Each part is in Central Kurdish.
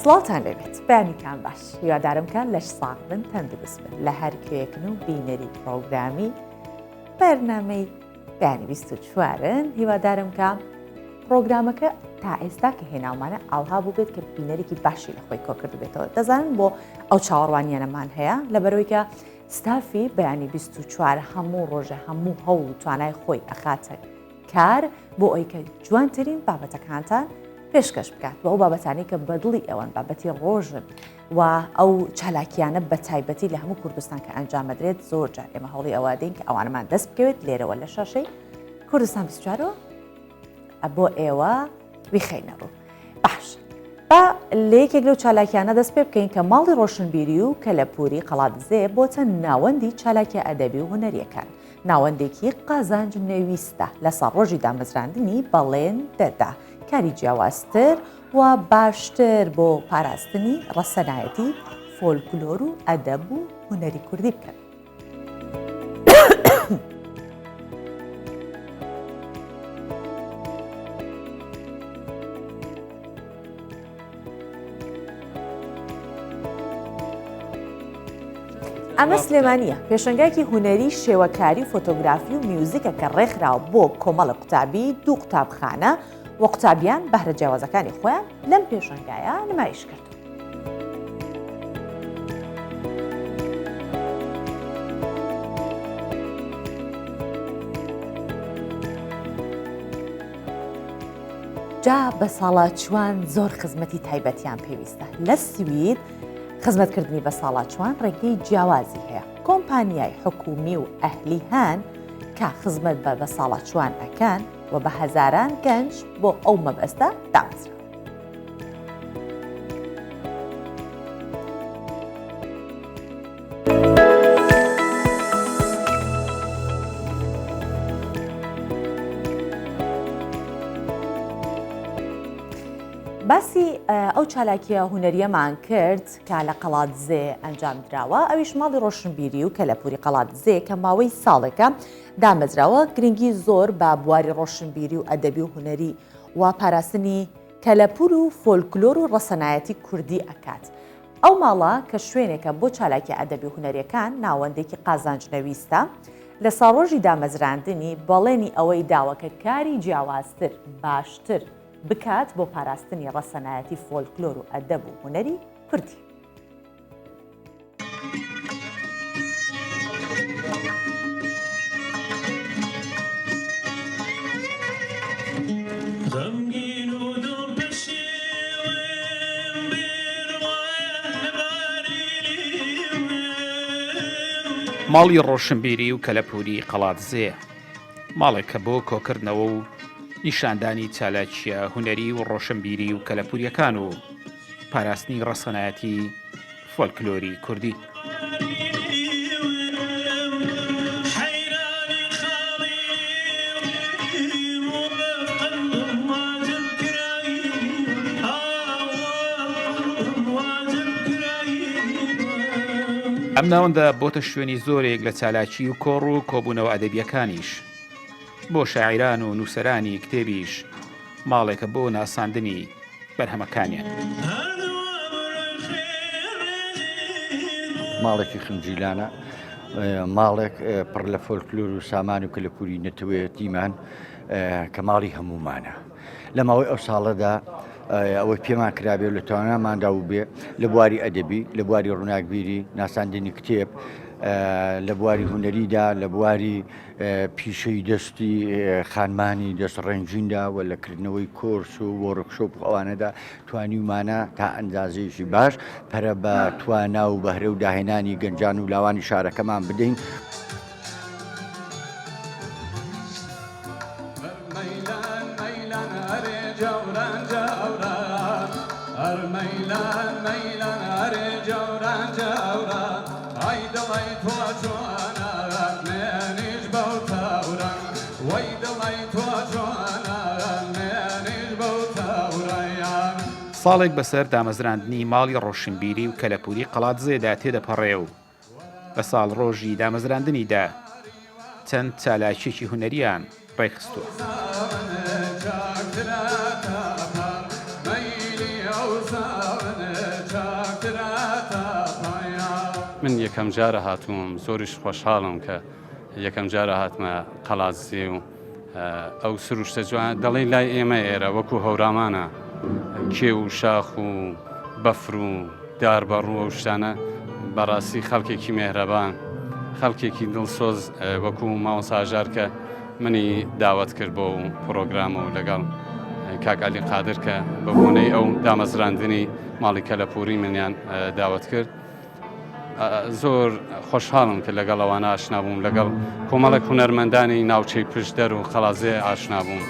سڵاتان لەبێت بەیانیتان باش هیوادارم کە لەش ساغ بن تەندروست بن لە هەر کوێکن و بینەری پرۆگرامی بەرنامەی بەیانی 24ن هیوادارم کە پرۆگرامەکە تا ئێستا کە هێناومانە ئاوها بوو بێت کە بینەرێکی باشی لە خۆی کۆ کرد بێتەوە دەزانن بۆ ئەو چاوەڕوانیانەمان هەیە لەبەرەوەی کە ستافی بەیانی 24 هەموو ڕۆژە هەموو هەوڵ و توانای خۆی ئەخاتە کار بۆ ئەوی کە جوانترین بابەتەکانتان پێشکەش بکات بە ئەو بابەتانی کە بەدڵی ئەوەن بابەتی ڕۆژن و ئەو چالاکیانە بە تایبەتی لە هەموو کوردستان کە ئەنجامەدرێت زۆر جار ئێمە هەوڵی ئەوادەین کە ئەوانەمان دەست بکەوێت لێرەوە لە شاشەی کوردستان 24 بۆ ئێوە بیخەینەڕوو باش با لە یەکێک لەو چالاکیانە دەست پێ بکەین کە ماڵی ڕۆشنبیری و کەلەپوری قەڵاتزێ بۆتە ناوەندی چالاکی ئەدەبی و هونەریەکان ناوەندێکی قازانج نەویستە لەسەر ڕۆژی دامەزراندنی بەڵێن دەدا کاری جیاوازتر و باشتر بۆ پاراستنی ڕەسەنایەتی فۆلکلۆر و ئەدەب و هونەری کوردی بکەن. ئەمە سلێمانیە پێشەنگایکی هونەری شێوەکاری فۆتۆگرافی و میوزیکە کە ڕێکخراوە بۆ کۆمەڵە قوتابی دوو قوتابخانە و قوتابیان بەهرە جیاوازەکانی خۆیان لەم پێشەنگایە نمایش کرد. جا بە ساڵاتچوان زۆر خزمەتی تایبەتیان پێویستە لە سوید خزمەتکردنی بە ساڵاتچوان ڕێگەی جیاوازی هەیە کۆمپانیای حکومی و ئەهلی هەن کە خزمەت بە ساڵاتچوان ئەکەن و بە هەزاران گەنج بۆ ئەو مەبەستە دامەزرا. باسی ئەو چالاکیە هونەریەمان کرد کە لە قەڵاتزێ ئەنجام دراوە ئەویش ماڵی ڕۆشنبیری و کەلەپوری قەڵاتزێ کە ماوەی ساڵێکە دامەزراوە گرنگی زۆر بە بواری ڕۆشنبیری و ئەدەبی و هونەری و پاراستنی کەلەپور و فۆلکلۆر و ڕەسەنایەتی کوردی ئەکات. ئەو ماڵە کە شوێنێکە بۆ چالاکی ئەدەبی و هونەریەکان ناوەندێکی قازانج نەویستە لە ساڵۆژی دامەزراندنی بەڵێنی ئەوەی داوەکە کاری جیاوازتر باشتر بکات بۆ پاراستنی ڕەسەنایەتی فۆلکلۆر و ئەدەب و هونەری کوردی. ماڵی ڕۆشنبیری و کەلەپوری قەڵاتزێ ماڵێکە بۆ کۆکردنەوە و نیشاندانی چالاکیە هونەری و ڕۆشنبیری و کەلەپوریەکان و پاراستنی ڕەسەنایەتی فۆلکلۆری کوردی. ئەم ناوەندە بۆتە شوێنی زۆرێک لە چالاکی و کۆڕ و کۆبوونەوە ئەدەبیەکانیش بۆ شاعیران و نووسەرانی کتێبیش ماڵێکە بۆ ناساندنی بەرهەمەکانیان. ماڵێکی خنجیلانە ماڵێک پڕ لە فۆلکلۆر و سامان و کەلەپوری نەتەوەیەتیمان کە ماڵی هەمومانە لە ماوەی ئەو ساڵەدا ئەوەی پێمان کرابێ لە تواناماندا و بێ لە بواری ئەدەبی لە بواری ڕووناکبیری ناساندنی کتێب لە بواری هونەریدا لە بواری پیشەی دەستی خانمانی دەستڕێنجیندا و لەکردنەوەی کۆرس و وەڕکشۆپ ئەوانەدا توانیمانە تا ئەندازەیەکی باش پەرە بە توانا و بەهرە و داهێنانی گەنجان و لاوانی شارەکەمان بدەین. ساڵێک بەسەر دامەزراندنی ماڵی ڕۆشنبیری و کەلەپوری قەڵاتزێدا تێدەپەڕێ و بە ساڵ ڕۆژی دامەزراندنیدا چەند چالاکیێکی هونەریان ڕێکخستووە. یەکەم جارە هاتووم زۆریش خۆشحاڵم کە یەکەم جارە هاتمە قەڵاتزێ و ئەو سروشتە جوان دەڵێ لای ئێمە ئێرە وەکو هەورامانە کێ و شاخ و بەفر و داربەڕوو و شتانە بەڕاستی خەڵکێکی مێهرەبان خەڵکێکی دڵسۆز وەکو ماوەساژار کە منی داوت کرد بۆ پرۆگرامە و لەگەڵ کاکالی قادر کە بە بوونەی ئەو دامەزراندنی ماڵی کەلەپوری منیان داوت کرد زۆر خۆشحاڵم کە لەگەڵ ئەوانە ئاشنا بووم لەگەڵ کۆمەڵک هونەرمەندانی ناوچەی پشتدەر و خەڵازێ ئاشنا بووم.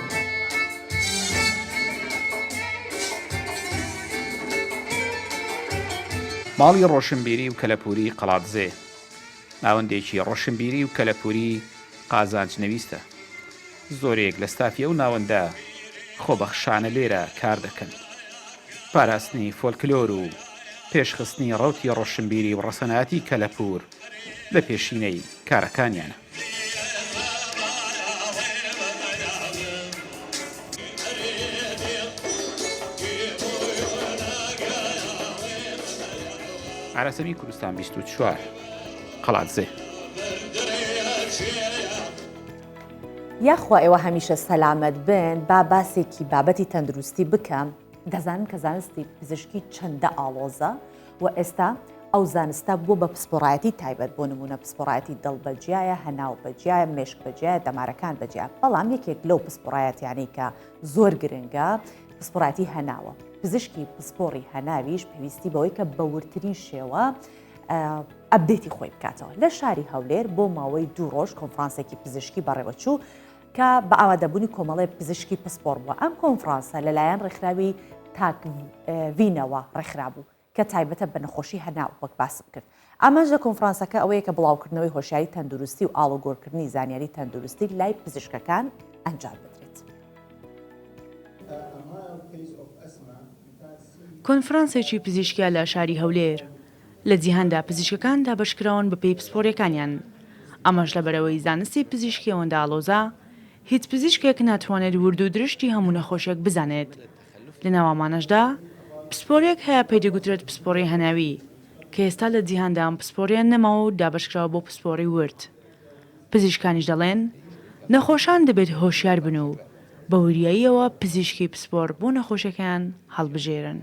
ماڵی ڕۆشنبیری و کەلەپوری قەڵاتزێ ناوەندێکی ڕۆشنبیری و کەلەپوری قازانجنەویستە. زۆرێک لە ستافی ئەو ناوەندە خۆبەخشانە لێرە کار دەکەن. پاراستنی فۆلکلۆر و پێشخستنی ڕەوتی ڕۆشنبیری و ڕەسەناتی کەلەپور لە پێشینەی کارەکانیانە. عرەسەمی کوردستان 24 قەڵاتزێ. یاخوا ئێوە هەمیشە سەلامەت بن با باسێکی بابەتی تەندروستی بکەم. دەزانن کە زانستی پزیشکی چەندە ئاڵۆزە و ئێستا ئەو زانستە بووە بە پسپۆڕایەتی تایبەت بۆ نمونە پسپۆڕایەتی دڵ بەجیایە هەناو بەجیایە مێشک بەجیایە دەمارەکان بەجیا بەڵام یەکێک لەو پسپۆڕایەتیانەی کە زۆر گرنگە پسپۆڕایەتی هەناوە. پزیشکی پسپۆڕی هەناویش پێویستی بەوەی کە بە ورترین شێوە ئەبدێتی خۆی بکاتەوە. لە شاری هەولێر بۆ ماوەی 2 ڕۆژ کۆنفرانسێکی پزیشکی بەڕێوەچوو کە بە ئاوادەبوونی کۆمەڵی پزیشکی پسپۆڕ بووە. ئەم کۆنفرانسە لەلایەن ڕێکخراوی تاکڤینەوە ڕێکخرابوو کە تایبەتە بە نەخۆشی هەناو وەک باسم کرد. ئاماژ لە کۆنفرانسەکە ئەوەیە کە بڵاوکردنەوەی هۆشیاری تەندروستی و ئاڵوگۆڕکردنی زانیاری تەندروستی لای پزیشکەکان ئەنجام بدرێت. کۆنفرانسێکی پزیشکیە لە شاری هەولێر لە جیهاندا پزیشکەکان دابەشکراون بە پێی پسپۆڕیەکانیان. ئەمەش لەبەرەوەی زانستی پزیشکی ئەوەندە ئاڵۆزە هیچ پزیشکێک ناتوانێت ورد و درشتی هەموو نەخۆشیێک بزانێت. لە ناوامانەشدا پسپۆڕێک هەیە پێدەگوترێت پسپۆڕی هەناوی کە ئێستا لە جیهاندا ئەم پسپۆڕیان نەماوە و دابەشکراوە بۆ پسپۆڕی ورد. پزیشکانیش دەڵێن نەخۆشان دەبێت هۆشیار بن و بە وریاییەوە پزیشکی پسپۆڕ بۆ نەخۆشیەکان هەڵبژێرن.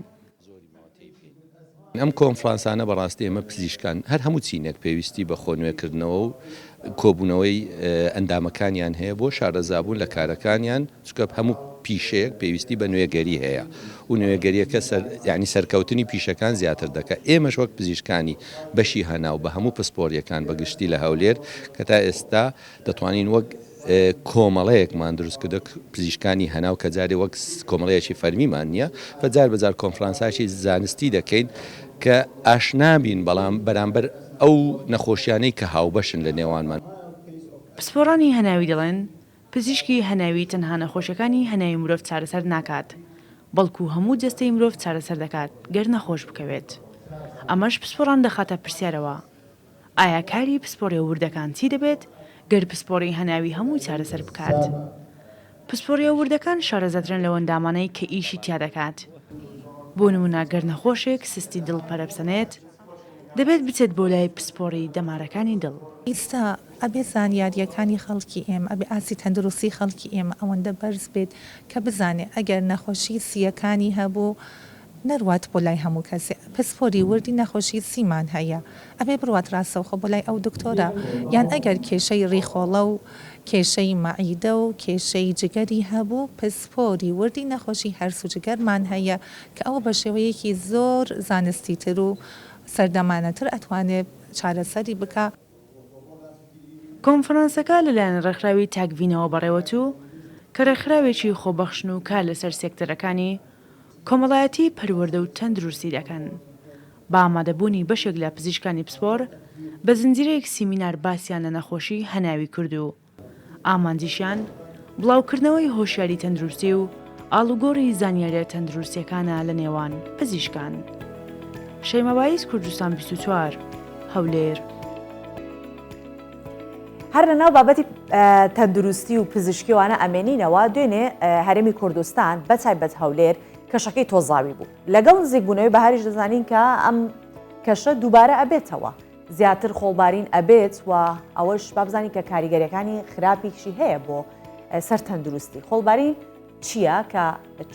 ئەم کۆنفرانسانە بەڕاستی ئێمە پزیشکان هەر هەموو چینێک پێویستی بە خۆنوێکردنەوە و کۆبوونەوەی ئەندامەکانیان هەیە بۆ شارەزابوون لە کارەکانیان چکە هەموو پیشەیەک پێویستی بە نوێگەری هەیە و نوێگەریەکە یعنی سەرکەوتنی پیشەکان زیاتر دەکات. ئێمەش وەک پزیشکانی بەشی هەناو بە هەموو پسپۆڕیەکان بەگشتی لە هەولێر کە تا ئێستا دەتوانین وەک کۆمەڵەیەکمان دروست کردە پزیشکانی هەناو کە جارێ وەک کۆمەڵەیەکی فەرمیمان نییە بەجار بەجار کۆنفرانساشی زانستی دەکەین کە ئاشنابین بەڵام بەرامبەر ئەو نەخۆشیانەی کە هاوبەشن لە نێوانمان. پسپۆڕانی هەناوی دەڵێن پزیشکی هەناوی تەنها نەخۆشیەکانی هەناوی مرۆڤ چارەسەر ناکات بەڵکو هەموو جەستەی مرۆڤ چارەسەر دەکات گەر نەخۆش بکەوێت. ئەمەش پسپۆڕان دەخاتە پرسیارەوە ئایا کاری پسپۆڕی وردەکان چی دەبێت گەر پسپۆڕی هەناوی هەمووی چارەسەر بکات. پسپۆڕی وردەکان شارەزەترن لەو ئەندامانەی کە ئیشی تیا دەکات. بۆ نمونە گەر نەخۆشێک سستی دڵ پەرەبسەنێت دەبێت بچێت بۆ لای پسپۆڕی دەمارەکانی دڵ. ئێستا ئەبێ زانیاریەکانی خەڵکی ئێمە ئەبێ ئاسی تەندروستی خەڵکی ئێمە ئەوەندە بەرز بێت کە بزانێ ئەگەر نەخۆشی سیەکانی هەبوو نەروات بۆ لای هەموو کەسێ پسپۆری وردی نەخۆشی سیمان هەیە ئەبێ بڕوات ڕاستەوخۆ بۆ لای ئەو دکتۆرە یان ئەگەر کێشەی ڕیخۆڵە و کێشەی مەعیدە و کێشەی جگەری هەبوو پسپۆری وردی نەخۆشی هەرس و جگەرمان هەیە کە ئەوە بە شێوەیەکی زۆر زانستی تر و سەردەمانەتر ئەتوانێت چارەسەری بکە. کۆنفرانسەکە لەلایەن ڕێکخراوی تاکڤینەوە بەڕێوەچوو کە ڕێکخراوێکی خۆبەخشن و کار لەسەر سێکتەرەکانی کۆمەڵایەتی پەروەردە و تەندروستی دەکەن. با ئامادەبوونی بەشێک لە پزیشکانی پسپۆڕ بە زنجیرەیەک سیمینار باسییان لە نەخۆشی هەناوی کردو. ئامانجیشیان بڵاوکردنەوەی هۆشیاری تەندروستی و ئاڵوگۆڕی زانیاریە تەندروستیەکانە لە نێوان پزیشکان. شەیمەباییز کوردستان 24 هەولێر. هەر لەناو بابەتی تەندروستی و پزیشکیوانە ئەمێنینەوە دوێنێ هەرێمی کوردستان بە تایبەت هەولێر کەشەکەی تۆزاوی بوو. لەگەڵ نزیکبوونەوەی بەهاریش دەزانین کە ئەم کەشە دووبارە ئەبێتەوە زیاتر خۆڵبارین ئەبێت و ئەوەش بابزانانی کە کاریگەریەکانی خراپێکشی هەیە بۆ سەر تەندروستی. خۆڵباری چییە کە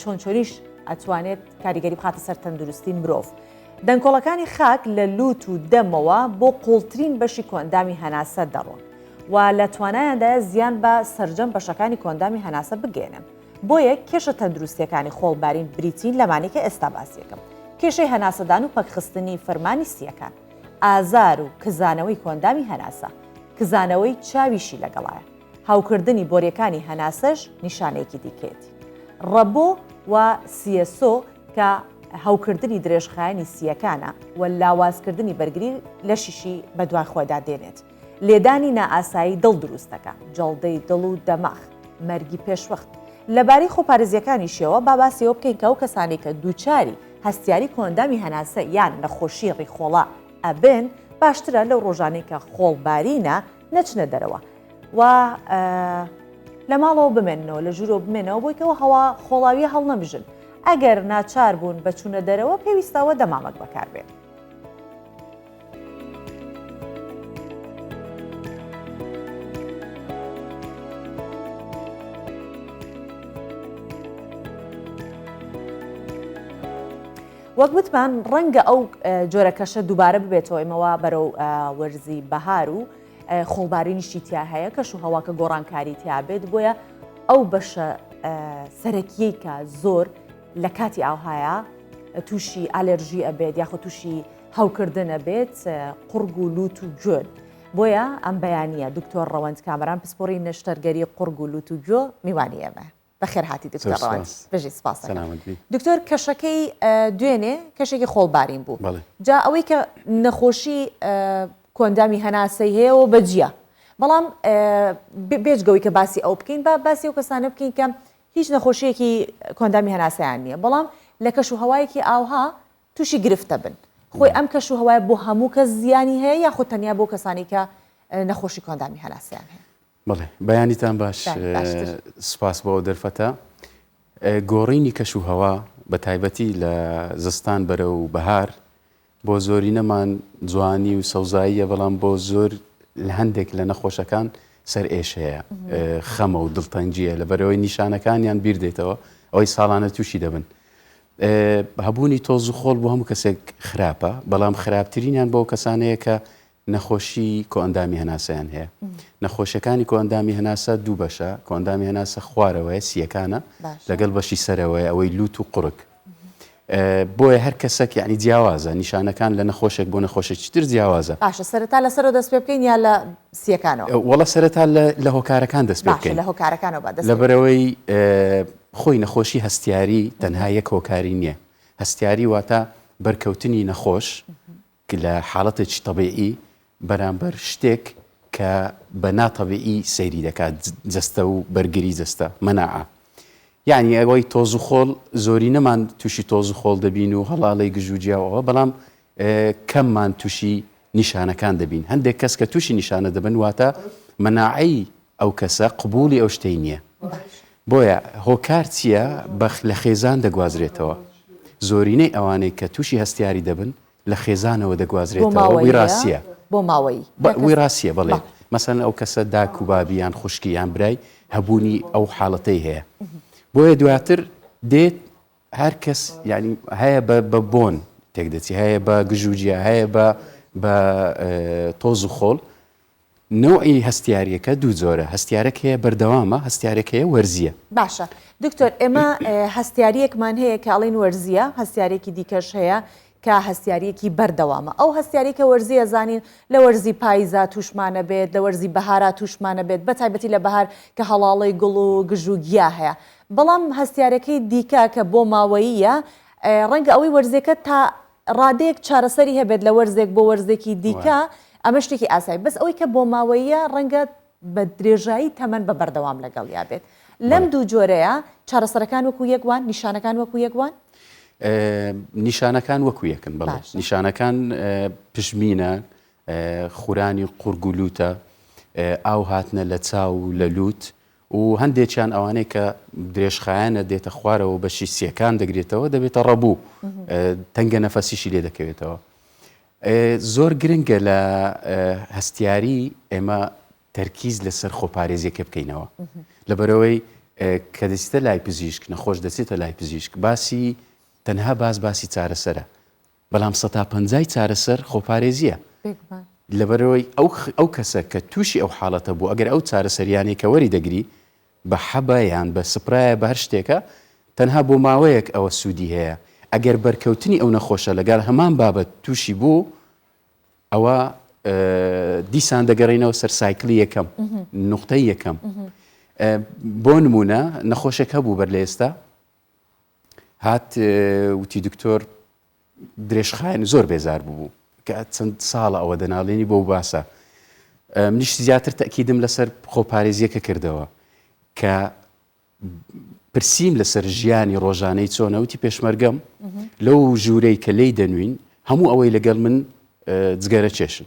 چۆنچۆریش ئەتوانێت کاریگەری بخاتە سەر تەندروستی مرۆڤ. دەنگۆڵەکانی خاک لە لووت و دەمەوە بۆ قوڵترین بەشی کۆندامی هەناسە دەڕۆن و لە توانایاندا زیان بە سەرجەم بەشەکانی کۆندامی هەناسە بگێنن. بۆیە کێشە تەندروستیەکانی خۆڵبارین بریتین لەمانێکە ئێستا باسیەکەم. کێشەی هەناسەدان و پەکخستنی فەرمانی سیەکان، ئازار و کزانەوەی کۆندامی هەناسە، کزانەوەی چاویشی لەگەڵایە، هاوکردنی بۆریەکانی هەناسەش نیشانەیەکی دیکێتی. ڕەبۆ و CSO کە هاوکردنی درێژخایەنی سیەکانە و لاوازکردنی بەرگری لە شیشی بە دوای خۆدا دێنێت. لێدانی نائاسایی دڵ دروستەکە، جەڵدەی دڵ و دەماغ، مەرگی پێشوەخت. لەبارەی خۆپارێزیەکانی شێوە باباسیەوە بکەین کە ئەو کەسانی کە دووچاری هەستیاری کۆندامی هەناسە یان نەخۆشی ڕیخۆڵا ئەبن باشترە لەو ڕۆژانەی کە خۆڵبارینە نەچنە دەرەوە و لە ماڵەوە بمێنەوە، لە ژوورۆ بمێنەوە بۆی کەەوە هەوا خۆڵاویە هەڵ نەبژن. ئەگەر ناچار بوون بەچوونە دەرەوە پێویستەوە دەمامەک بەکاربێن. وەک وتمان ڕەنگە ئەو جۆرە کەشە دووبارە ببێتەوە ئێمەوە بەرەو وەرزی بەهار و خۆڵبارینیشی تیا هەیە کەش و هەواکە گۆڕانکاری تیابێت بۆیە ئەو بەشە سەرەکیەی کە زۆر لە کاتی ئاوهایە تووشی ئالێرژی ئەبێت یاخۆ تووشی هەوکردن ئەبێت قورگ و لووت و گوێن. بۆیە ئەم بەیانیە دکتۆر ڕەوەند کامەران پسپۆڕی نەشتەرگەری قورگ و لووت و گوێ میوانی ئێمە. بەخێر هاتی دکتۆر ڕەوەند. بژی سپاس. دکتۆر کەشەکەی دوێنێ کەشێکی خۆڵبارین بوو. جا ئەوەی کە نەخۆشی کۆندامی هەناسەی هەیەەوە بەجیە. بەڵام بێژگەوەی کە باسی ئەو بکەین با باسی ئەو کەسانە بکەین کە هیچ نەخۆشیەکی کۆندامی هەناسەیان نییە، بەڵام لە کەش و هەوایەکی ئاوها تووشی گرفتە بن. خۆی ئەم کەش و هەوای بۆ هەموو کەس زیانی هەیە یاخۆ تەنیا بۆ کەسانی کە نەخۆشی کۆندامی هەناسەیان هەیە. بڵێ بەیانیتان باش سپاس بۆ دەرفەتە. گۆڕینی کەش و هەوا بە تایبەتی لە زستان بەرە و بەهار بۆ زۆری نەمان جوانی و سەوزاییە، بەڵام بۆ زۆر لە هەندێک لە نەخۆشەکان سەر ئێشەیە، خەمە و دڵتەنجیە لە بەرەوەی نیشانەکانیان بیر دێتەوە ئەوەی ساڵانە تووشی دەبن. هەبوونی تۆز و خۆڵ بۆ هەموو کەسێک خراپە، بەڵام خراپترینیان بۆ کەسانەیە کە نەخۆشی کۆئەندامی هەناسەیان هەیە. نەخۆشیەکانی کۆئەندامی هەناسە دوو بەشە، کۆئەندامی هەناسە خوارەوەیە سیەکانە لەگەڵ بەشی سەرەوەی ئەوەی لووت و قورگ. بۆیە هەر کەسێک یعنی جیاوازە، نیشانەکان لە نەخۆشێک بۆ نەخۆشێکی تر جیاوازە. باشە سەرەتا لەسەرەوە دەست پێ بکەین یا لە سیەکانەوە؟ وەڵە سەرەتا لە هۆکارەکان دەست پێ بکەین. لە هۆکارەکانەوە لەبەرەوەی خۆی نەخۆشی هەستیاری تەنها یەک هۆکاری نییە. هەستیاری واتە بەرکەوتنی نەخۆش لە حاڵەتێکی تەبیعی بەرامبەر شتێک کە بە ناتەبیعی سەیری دەکات، جەستە و بەرگری جەستە مەناعە. یعنی ئەوەی تۆز و خۆڵ زۆری نەمان تووشی تۆز و خۆڵ دەبین و هەڵاڵی گژوجیاوەوە، بەڵام کەممان تووشی نیشانەکان دەبین. هەندێک کەس کە تووشی نیشانە دەبن واتە مەناعی ئەو کەسە قبولی ئەو شتەی نییە. بۆیە هۆکار چییە؟ لە خێزان دەگوازرێتەوە. زۆرینەی ئەوانەی کە تووشی هەستیاری دەبن لە خێزانەوە دەگوازرێتەوە. ویراسیە بۆ ماوەی ویراسیە. بڵێ مەسەن ئەو کەسە داک و بابیان خوشکیان برای هەبوونی ئەو حاڵەتەی هەیە. بۆیە دواتر دێت هەر کەس ینی هەیە بە بۆن تێک دەچی، هەیە بە گژوجیە، هەیە بە تۆز و خۆڵ. نوعی هەستیاریەکە دوو جۆرە، هەستیارێک هەیە بەردەوامە، هەستیارێک هەیە وەرزیە. باشە دکتۆر، ئێمە هەستیاریەکمان هەیە کە ئەڵێن وەرزیە، هەستیارێکی دیکەش هەیە کە هەستیارەکی بەردەوامە. ئەو هەستیاریکە وەرزیە زانین لە وەرزی پاییزا تووشمانە بێت، لە وەرزی بەهارا تووشمانە بێت، بە تایبەتی لە بەهار کە هەڵاڵی گوڵ و گژوگیا هەیە. بەڵام هەستیارەکەی دیکە کە بۆ ماوەییە ڕەنگە ئەوەی وەرزەکە تا ڕادەیەک چارەسەری هەبێت لە وەرزێک بۆ وەرزێکی دیکە، ئەمە شتێکی ئاسایی. بەس ئەوەی کە بۆ ماوەییە ڕەنگە بە درێژایی تەمەەن بە بەردەوام لەگەڵ یا بێت. لەم دوو جۆرەیە چارەسەرەکان وەکو یەکوان، نیشانەکان وەکو یەکوان؟ نیشانەکان وەکو یەکن. بەڵێ نیشانەکان پشمینە، خورانی قورگ و لووتە، ئاو هاتنە لە چاو و لە لووت و هەندێکیان ئەوانەیە کە درێژخایەنە دێتە خوارەوە بەشی سیەکان دەگرێتەوە دەبێتە ڕەبوو، تەنگە نەفەسیشی لێ دەکەوێتەوە. زۆر گرنگە لە هەستیاری ئێمە تەرکیز لەسەر خۆپارێزیەکە بکەینەوە لەبەرەوەی کە دەچیتە لای پزیشک نەخۆش دەچێتە لای پزیشک باسی تەنها باسی چارەسەرە بەڵام 150 چارەسەر خۆپارێزیە لەبەرەوەی ئەو کەسە کە تووشی ئەو حاڵەتە بوو ئەگەر ئەو چارەسەریانی کە وەری دەگری بە حەبایان بە سپرایە بە هەر شتێکە تەنها بۆ ماوەیەک ئەوە سوودی هەیە ئەگەر بەرکەوتنی ئەو نەخۆشە لەگەڵ هەمان بابەت تووشی بوو ئەوە دیسان دەگەڕینەوە سەر سایکلی یەکەم نقطەی یەکەم بۆ نمونە نەخۆشێک هەبوو بەر لە ئێستا هات وتی دکتۆر درێژخایەن زۆر بێزار بوو کە چەند ساڵە ئەوە دەناڵێنی بۆ باسە منیش زیاتر تەکیدم لەسەر خۆپارێزیەکە کردەوە کە پرسییم لەسەر ژیانی ڕۆژانەی چۆنەوتی پێشمەرگەم لەو ژوورەی کە لی دەنوین هەموو ئەوەی لەگەڵ من جگەرە چێشن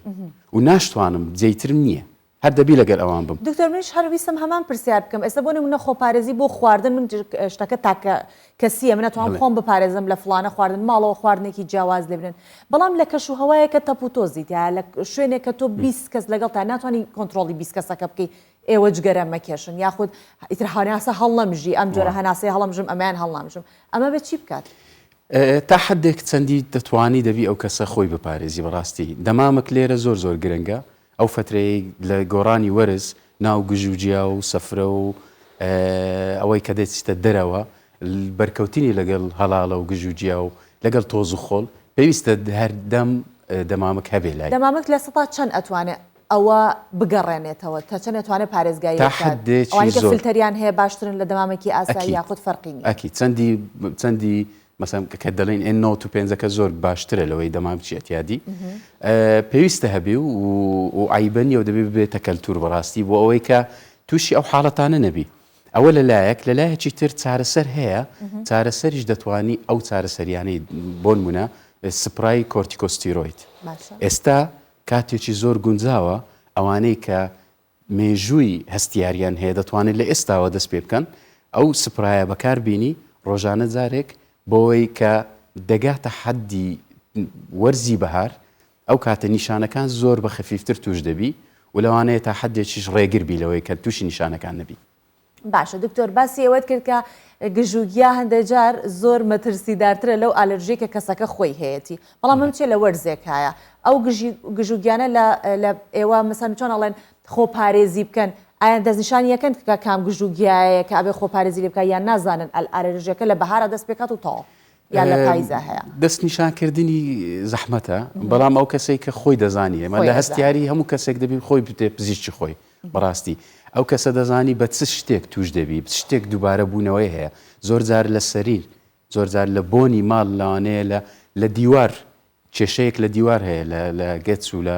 و ناشتوانم جێیترم نییە هەر دەبی لەگەڵ ئەوان بم دکتۆر منیش هەرویستم هەمان پرسیار بکەم ئێستا بۆ نمونە خۆپارێزی بۆ خواردن من شتەکە تاکە کەسیە من ناتوانم خۆم بپارێزم لە فلانە خواردن ماڵەوە خواردنێکی جیاواز لێ بنن بەڵام لە کەش و هەوایەکە تەپوتۆزیتە لە شوێنێک کە تۆ 20 کەس لەگەڵ تا ناتوانانی کۆنتترۆلی 20 کەسەکە بکەی ئێوە جگەرە مەکێشن یاخود ئیتر هەناسە هەڵەمژی ئەم جۆرە هەناسەی هەڵەمژم ئەمایان هەڵامژم ئەمە بە چی بکات؟ تا حدێک چەندی دەتوانی دەبی ئەو کەسە خۆی بپارێزی بەڕاستی دەمامک لێرە زۆر گرنگە ئەو فترەیە لە گۆڕانی وەرز ناو گژوجیا و سەفرە و ئەوەی کە دەچیتە دەرەوە بەرکەوتنی لەگەڵ هەڵاڵە و گژوجیا و لەگەڵ تۆز و خۆڵ پێویستە هەردەم دەمامک هەبێ لای دەمامک لە سەتا چەند ئەتوانێت ئەوە بگەڕێنێتەوە تا چەند ئەتوانێت پارێزگایی ئەوانی کە فیلتەریان هەیە باشترن لە دەمامێکی ئاسایی یاخود فەرقی نیە ئەکی چەندی مەسەڵەن کە دەڵێن N95 زۆر باشترە لەوەی دەمامکی ئەتیادی پێویستە هەبێ و عیبەنی و دەبێ ببێتە کەلتور بەڕاستی بۆ ئەوەی کە تووشی ئەو حاڵەتانە نەبی ئەوە لەلایەکی تر چارەسەر هەیە چارەسەریش دەتوانی ئەو چارەسەریانەی بۆ نمونە سپرای کۆرتیکۆستیرۆید ئێستا کاتێکی زۆر گونجاوە ئەوانەی کە مێژووی هەستیاریان هەیە دەتوانێت لە ئێستاوە دەست پێ بکەن ئەو سپرایە بەکاربیینی ڕۆژانە جارێک بۆەوەی کە دەگاتە حەدی وەرزی بەهار ئەو کاتە نیشانەکان زۆر بە خەفیفتر توش دەبی و لەوانەیە تا حەدێکیش ڕێگربی لەوەی کە تووشی نیشانەکان نەبی باشە دکتۆر باسی ئەوەت کرد کە گژوگیا هەندێک جار زۆر مەترسیدارترە لەو ئالەرژیە کە کەسەکە خۆی هەیەی بەڵام من چێ لە وەرزێک هایە ئەو گژوگیانە لە ئێوە مەسەن چۆن ئەڵێن خۆپارێزی بکەن ئایا دەستنیشانیەکەن کە کام گژوگیایە کە ئەبێ خۆپارێزی لێ بکە یان نازانن ئالەرژیەکە لە بەهارە دەست پێکات و تاو یان لە پاییزە هەیە دەستنیشانکردنی زەحمەتە بەڵام ئەو کەسەی کە خۆی دەزانیە مە لە هەستیاری هەموو کەسێک دەبی خۆی بتێ پزیشکی خۆی بەڕاستی ئەو کەسە دەزانی بە چ شتێک توش دەبی شتێک دووبارە بوونەوەی هەیە زۆر جار لە سەریر زۆر جار لە بۆنی ماڵ لەوانەیە لە دیوار کێشەیەک لە دیوار هەیە لە گەچ و لە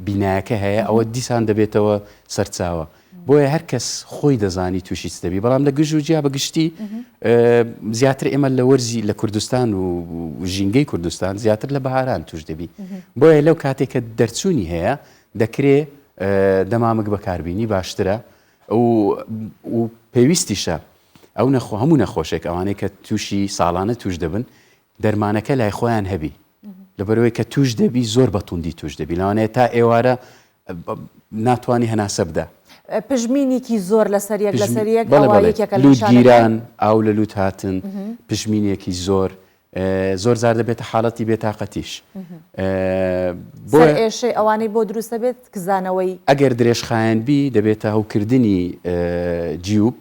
بینایەکە هەیە ئەوە دیسان دەبێتەوە سەرچاوە بۆیە هەر کەس خۆی دەزانی تووشی چ دەبی بەڵام لە گژوجیا بەگشتی زیاتر ئێمە لە وەرزی لە کوردستان و ژینگەی کوردستان زیاتر لە بەهاران توش دەبی بۆیە لەو کاتێک کە دەرچوونی هەیە دەکرێت دەمامک بەکاربیینی باشترە و پێویستیشە ئەو هەموو نەخۆشێک ئەوانەی کە تووشی ساڵانە توش دەبن دەرمانەکە لای خۆیان هەبی لەبەرەوەی کە توش دەبی زۆر بەتوندی توش دەبی لەوانەیە تا ئێوارە ناتوانانی هەناسە بدە پژمینێکی زۆر لەسەر یەک لەسەر یەک لوتگیران ئاو لە لوت هاتن پژمینێکی زۆر زار دەبێتە حاڵەتی بێتاقەتیش ئێشەی ئەوانەی بۆ دروستە بێت کزانەوەی ئەگەر درێژخایەنبی دەبێتە هەوکردنی جیوب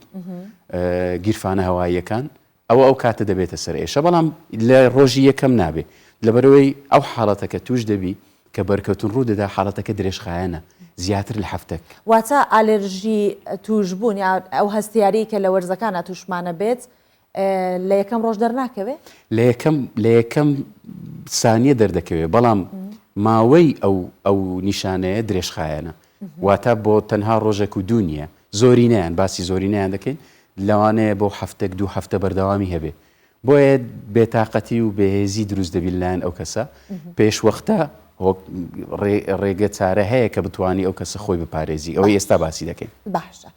گیرفانە هەواییەکان ئەو کاتە دەبێتە سەر ئێشە بەڵام لە ڕۆژی یەکەم نابێت لەبەرەوەی ئەو حاڵەتەکە توش دەبی کە بەرکەوتن ڕوو دەدا حاڵەتەکە درێژخایەنە زیاتر لە هەفتێک واتە ئالێرژی توشبوون یا ئەو هەستیاری کە لە وەرزەکانە توشمانە بێت لە یەکەم ڕۆژ دەرناکەوێت لە یەکەم سانیە دەردەکەوێت بەڵام ماوەی ئەو نیشانەیە درێژخایەنە واتە بۆ تەنها ڕۆژێک و دوو نییە زۆرینیان باسی زۆرینیان دەکەین لەوانەیە بۆ هەفتێک دوو هەفتە بەردەوامی هەبێ بۆیە بێتاقەتی و بەهێزی دروست دەبی لایەن ئەو کەسە پێشوەختە ڕێگە چارە هەیە کە بتوانانی ئەو کەسە خۆی بپارێزی ئەوەی ئێستا باسی دەکەین باشە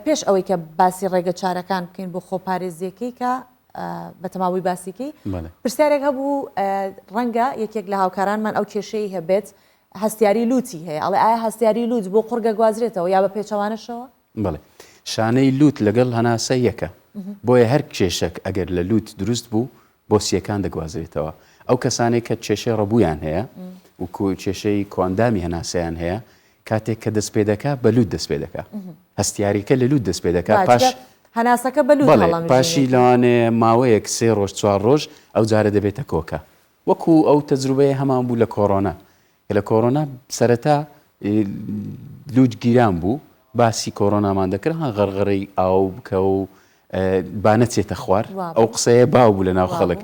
پێش ئەوەی کە باسی ڕێگە چارەکان بکەین بۆ خۆپارێزیەکەی کە بە تەماوی باسیکەی بەڵێ. پرسیارێک هەبوو ڕەنگە یەکێک لە هاوکارانمان ئەو کێشەی هەبێت هەستیاری لوتی هەیە ئەڵێ ئایا هەستیاری لوت بۆ قورگە گوازرێتەوە یا بە پێچەوانەشەوە؟ بڵێ شانەی لوت لەگەڵ هەناسە یەکە بۆیە هەر کێشێک ئەگەر لە لوت دروست بوو بۆ سیەکان دەگوازرێتەوە ئەو کەسانێک کە کێشەی ڕەبوویان هەیە و کێشەی کۆندامی هەناسەیان هەیە کاتێک کە دەست پێ دەکا بە لوت دەست پێ دەکا هەستیاریکە لە لوت دەست پێ دەکا پاش هەناسەکە بە لوت پاشی لەوانێ ماوەیەک 3 ڕۆژ 4 ڕۆژ ئەو جارە دەبێتە کۆکە وەکو ئەو تەجروبەیە هەمان بوو لە کۆڕۆنا کە لە کۆڕۆنا سەرەتا لوت گیران بوو باسی کۆڕۆنامان دەکرد هەن غەرغەڕی ئاو بکە و با نەچێتە خوار ئەو قسەیە باو بوو لە ناو خەڵک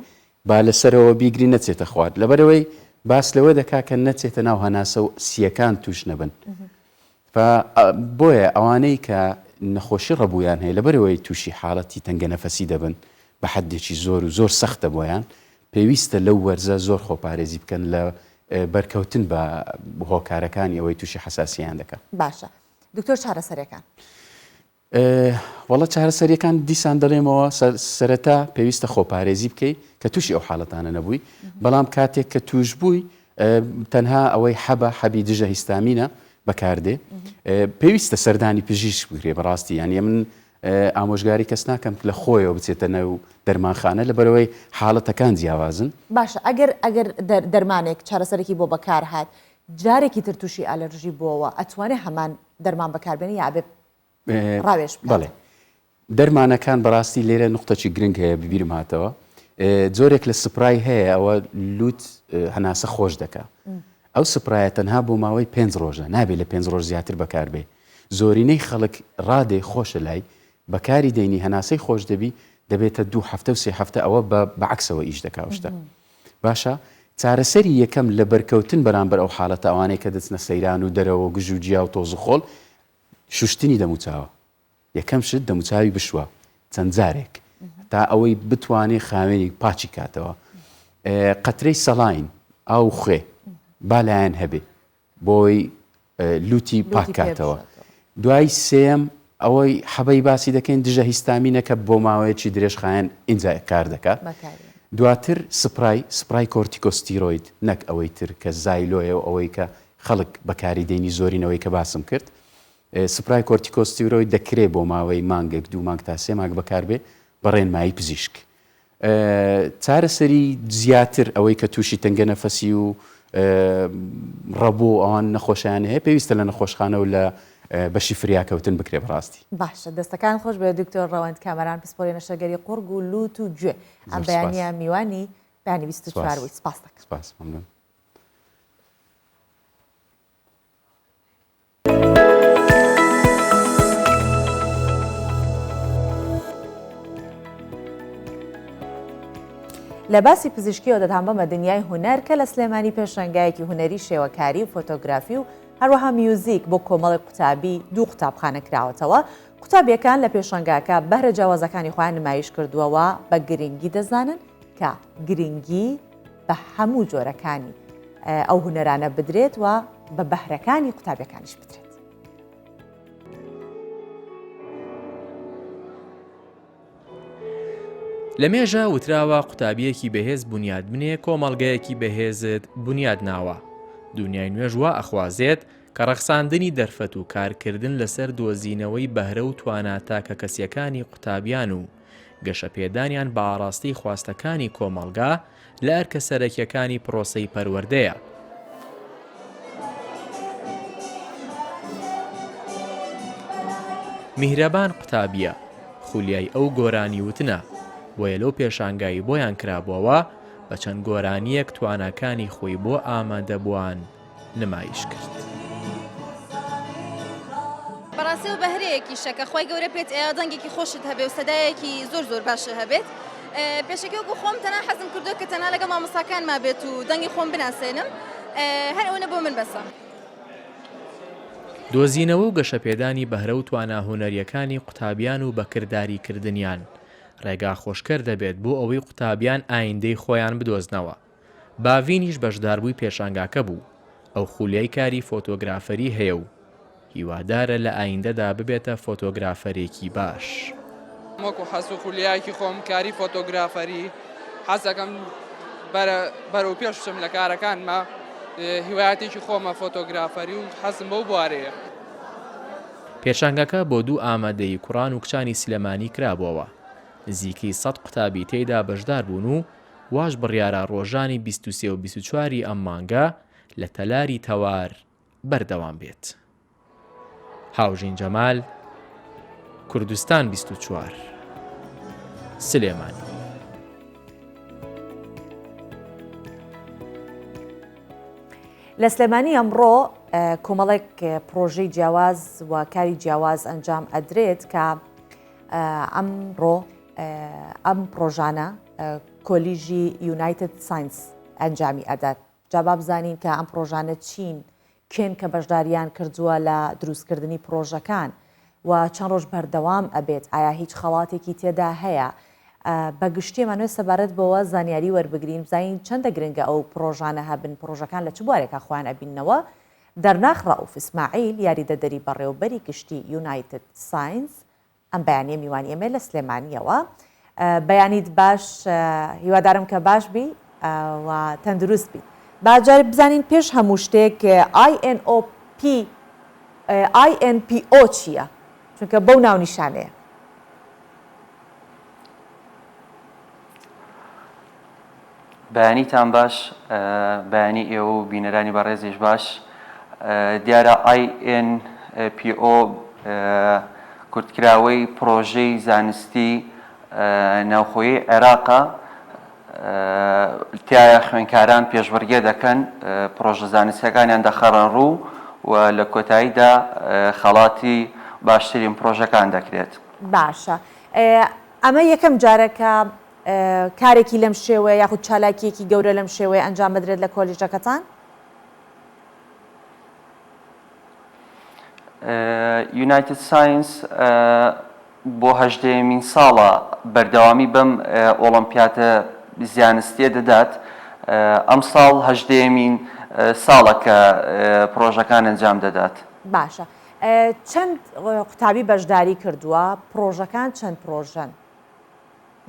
با لەسەرەوە بیگری نەچێتە خوارد لەبەرەوەی باس لەوە دەکا کە نەچێتە ناو هەناسە و سیەکان توش نەبن بۆیە ئەوانەی کە نەخۆشی ڕەبوویان هەیە لەبەرەوەی تووشی حاڵەتی تەنگە نەفەسی دەبن بە حەدێکی زۆر و زۆر سەختە بۆیان پێویستە لەو وەرزە زۆر خۆپارێزی بکەن لە بەرکەوتن بە هۆکارەکانی ئەوەی تووشی حەساسییان دەکە. باشە دکتۆر چارەسەرەکان وەڵە چارەسەریەکان دیسان دەڵێمەوە سەرەتا پێویستە خۆپارێزی بکەیت کە تووشی ئەو حاڵەتانە نەبووی بەڵام کاتێک کە توش بووی تەنها ئەوەی حەبی دژە هیستامینە بەکاردێ پێویستە سەردانی پزیشک بگرێ بەڕاستی یانە من ئامۆژگاری کەس ناکەم لە خۆیەوە بچێتە نەو دەرمانخانە لەبەرەوەی حاڵەتەکان جیاوازن. باشە ئەگەر دەرمانێک چارەسەرێکی بۆ بەکار هات جارێکی تر تووشی ئالەرژی بووەوە ئەتوانێت هەمان دەرمان بەکاربێنی یا بێ ڕاوێش بڵێ دەرمانەکان بەڕاستی لێرە نقطەی گرنگ هەیە ببیرم هاتەوە جۆرێک لە سپرای هەیە ئەوە لوت هەناسە خۆش دەکا ئەو سپرایە تەنها بۆ ماوەی 5 ڕۆژە نابێت لە 5 ڕۆژ زیاتر بەکاربێ زۆرینەی خەڵک ڕادێ خۆشە لای بەکاری دەینی هەناسەی خۆش دەبی دەبێتە 2 هەفتە و 3 هەفتە ئەوە بەعکسەوە ئیش دەکاوشتە باشە چارەسەری یەکەم لە بەرکەوتن بەرامبەر ئەو حاڵەتە ئەوانەی کە دەچنە سەیران و دەرەوە گژ و جیا و تۆز و خۆڵ شوشتنی دەموچاوە یەکەم شت دەموچاوی بشوە چەند جارێک تا ئەوەی بتوانێت خاوێنی پاچی کاتەوە قەترەی سەلاین ئاو خوێ بالایەن هەبێ بۆی لوتی پاک کاتەوە دوای سێم ئەوەی حەبەی باسی دەکەین دژە هیستامینەکە بۆ ماوەیەکی درێژخایەن ئینجا کار دەکات دواتر سپرای کۆرتیکۆستیرۆید نەک ئەوەی تر کە زایلۆیە و ئەوەی کە خەڵک بەکاری دێنی زۆرینەوەی کە باسم کرد سپرای کۆرتیکۆستیرۆید دەکرێت بۆ ماوەی مانگێک 2 مانگ تا 3 مانگ بەکاربێ بە ڕێنمایی پزیشک چارەسەری زیاتر ئەوەی کە تووشی تەنگە نەفەسی و ڕەبوو ئەوان نەخۆشیان هەیە پێویستە لە نەخۆشخانە و لە بەشی فریاکەوتن بکرێ بڕاستی. باشە دەستەکان خۆش بە دکتۆر ڕەوەند کامەران پسپۆری نەشەگەری قورگ و لوت و گوێ ئەم بەیانیە میوانی بەیانی 24 وی سپاس دەکەم. سپاس مەمنون. لە باسی پزیشکیەوە دەدام بەمە دنیای هونەر کە لە سلێمانی پێشەنگایەکی هونەری شێوەکاری و فۆتۆگرافی و هەروەها میوزیک بۆ کۆمەڵی قوتابی 2 قوتابخانە کراوەتەوە قوتابیەکان لە پێشەنگاکە بەهرە جیاوازەکانی خۆیان نمایش کردووەوە بە گرنگی دەزانن کە گرنگی بە هەموو جۆرەکانی ئەو هونەرانە بدرێت و بە بەهرەکانی قوتابیەکانیش بدرێت. لە مێژە وتراوە قوتابیەکی بەهێز بنیاد بنێ کۆمەڵگەیەکی بەهێزت بنیاد ناوە دنیای نوێژ وا ئەخوازێت کە ڕەخساندنی دەرفەت و کارکردن لەسەر دۆزینەوەی بەهرە و تواناتاکە کەسیەکانی قوتابیان و گەشە پێدانیان بە ئاڕاستی خواستەکانی کۆمەڵگا لە ئەرکە سەرەکیەکانی پرۆسەی پەروەردەیە. میهرەبان قوتابیە خولیای ئەو گۆرانی وتنە بۆیە لەو پێشانگایی بۆیان کرابووەوە بە چەند گۆرانیەک توانەکانی خۆی بۆ ئامادەبووان نمایش کرد. بەڕاستی و بەهرەیەکی شەکە خۆی گەورە پێت ئێوە دەنگێکی خۆشت هەبێ و سەدایەکی زۆر باشە هەبێت پێشەکە وەکو خۆم تەنها حەزم کردو کە تەنها لەگە مامۆستاکان ما بێت و دەنگی خۆم بناسێنم هەر ئەوە بۆ من بەسە. دۆزینەوە و گەشەپێدانی بەهرە و توانە هونەریەکانی قوتابیان و بەکرداریکردنیان ڕێگا خۆشکەر دەبێت بۆ ئەوەی قوتابیان ئایندەی خۆیان بدۆزنەوە. باڤینیش بەشداربووی پێشانگاکە بوو ئەو خولیای کاری فۆتۆگرافەری هەیە و هیوادارە لە ئایندەدا ببێتە فۆتۆگرافەرێکی باش. وەکو حەز و خولیایەکی خۆم کاری فۆتۆگرافەری حەزەکەم بەرەو پێش بچم لە کارەکانمە هیوایەتێکی خۆمە فۆتۆگرافەری و حەزم بەو بوارەیە. پێشانگەکە بۆ دوو ئامادەی کوڕان و کچانی سلێمانی کرابووەوە. نزیکی 100 قوتابی تێیدا بەشدار بوون و واش بڕیارە ڕۆژانی 23 و 24 ئەم مانگە لە تەلاری تەوار بەردەوام بێت. هاوژین جەمال، کوردستان 24 سلێمانی. لە سلێمانی ئەمڕۆ کۆمەڵێک پرۆژەی جیاواز و کاری جیاواز ئەنجام ئەدرێت کە ئەمڕۆ ئەم پرۆژانە کۆلیژی یونایتد ساینس ئەنجامی ئەدات. جا با بزانین کە ئەم پرۆژانە چین کێن کە بەشداریان کردووە لە دروستکردنی پرۆژەکان و چەند ڕۆژ بەردەوام ئەبێت، ئایا هیچ خەڵاتێکی تێدا هەیە. بەگشتی ئەمانوێت سەبارەت بەوە زانیاری وەربگرین بزانین چەندە گرنگە ئەو پرۆژانە هەبن، پرۆژەکان لە چ بوارێکە خۆیان ئەبینەوە. دەرناخ ڕەئوف ئیسماعیل یاریدەدەری بەڕێوەبەری گشتی یونایتد ساینس ئەم بەیانیە میوانی ئێمە لە سلێمانیەوە. بەیانیت باش، هیوادارم کە باش بی و تەندروست بی. باجار بزانین پێش هەموو شتێک INPO چییە؟ چونکە بەو ناونیشانەیە. بەیانیتان باش، بەیانی ئێوە و بینەرانی بەڕێزیش باش. دیارە INPO کورتکراوەی پرۆژەی زانستی ناوخۆیی عێراقە. تایە خوێندکاران پێشبڕگێ دەکەن، پرۆژە زانستیەکانیان دەخەڕن ڕوو و لە کۆتاییدا خەڵاتی باشترین پرۆژەکان دەکرێت. باشە، ئەمە یەکەم جارەکە کارێکی لەم شێوەیە یاخود چالاکیەکی گەورە لەم شێوەیە ئەنجام بدرێت لە کۆلیژەکەتان؟ یونایتد ساینس بۆ 18مین ساڵە بەردەوامی بەم ئۆڵمپیاتە زیانستیە دەدات. ئەم ساڵ 18مین ساڵە کە پرۆژەکان ئەنجام دەدات. باشە، چەند قوتابی بەشداری کردووە؟ پرۆژەکان چەند پرۆژەن؟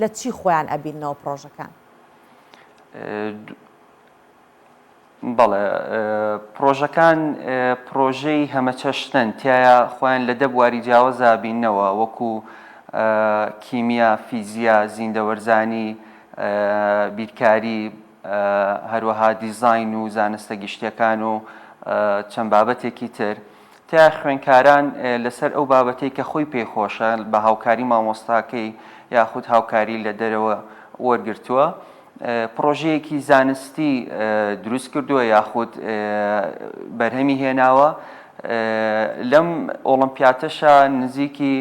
لە چی خۆیان ئەبینەوە پرۆژەکان؟ بەڵێ، پرۆژەکان پرۆژەی هەمە چەشتن، تایە خۆیان لە 10 بواری جیاوازە بینەوە، وەکو کیمیا، فیزیا، زیندەوەرزانی، بیرکاری، هەروەها دیزاین و زانستە گشتیەکان و چەند بابەتێکی تر. تایە خوێندکاران لەسەر ئەو بابەتەی کە خۆی پێخۆشە بە هاوکاری مامۆستاکەی یاخود هاوکاری لە دەرەوە وەرگرتووە، پرۆژەیەکی زانستی دروست کردووە یاخود بەرهەمی هێناوە. لەم ئۆڵمپیاتەشە نزیکی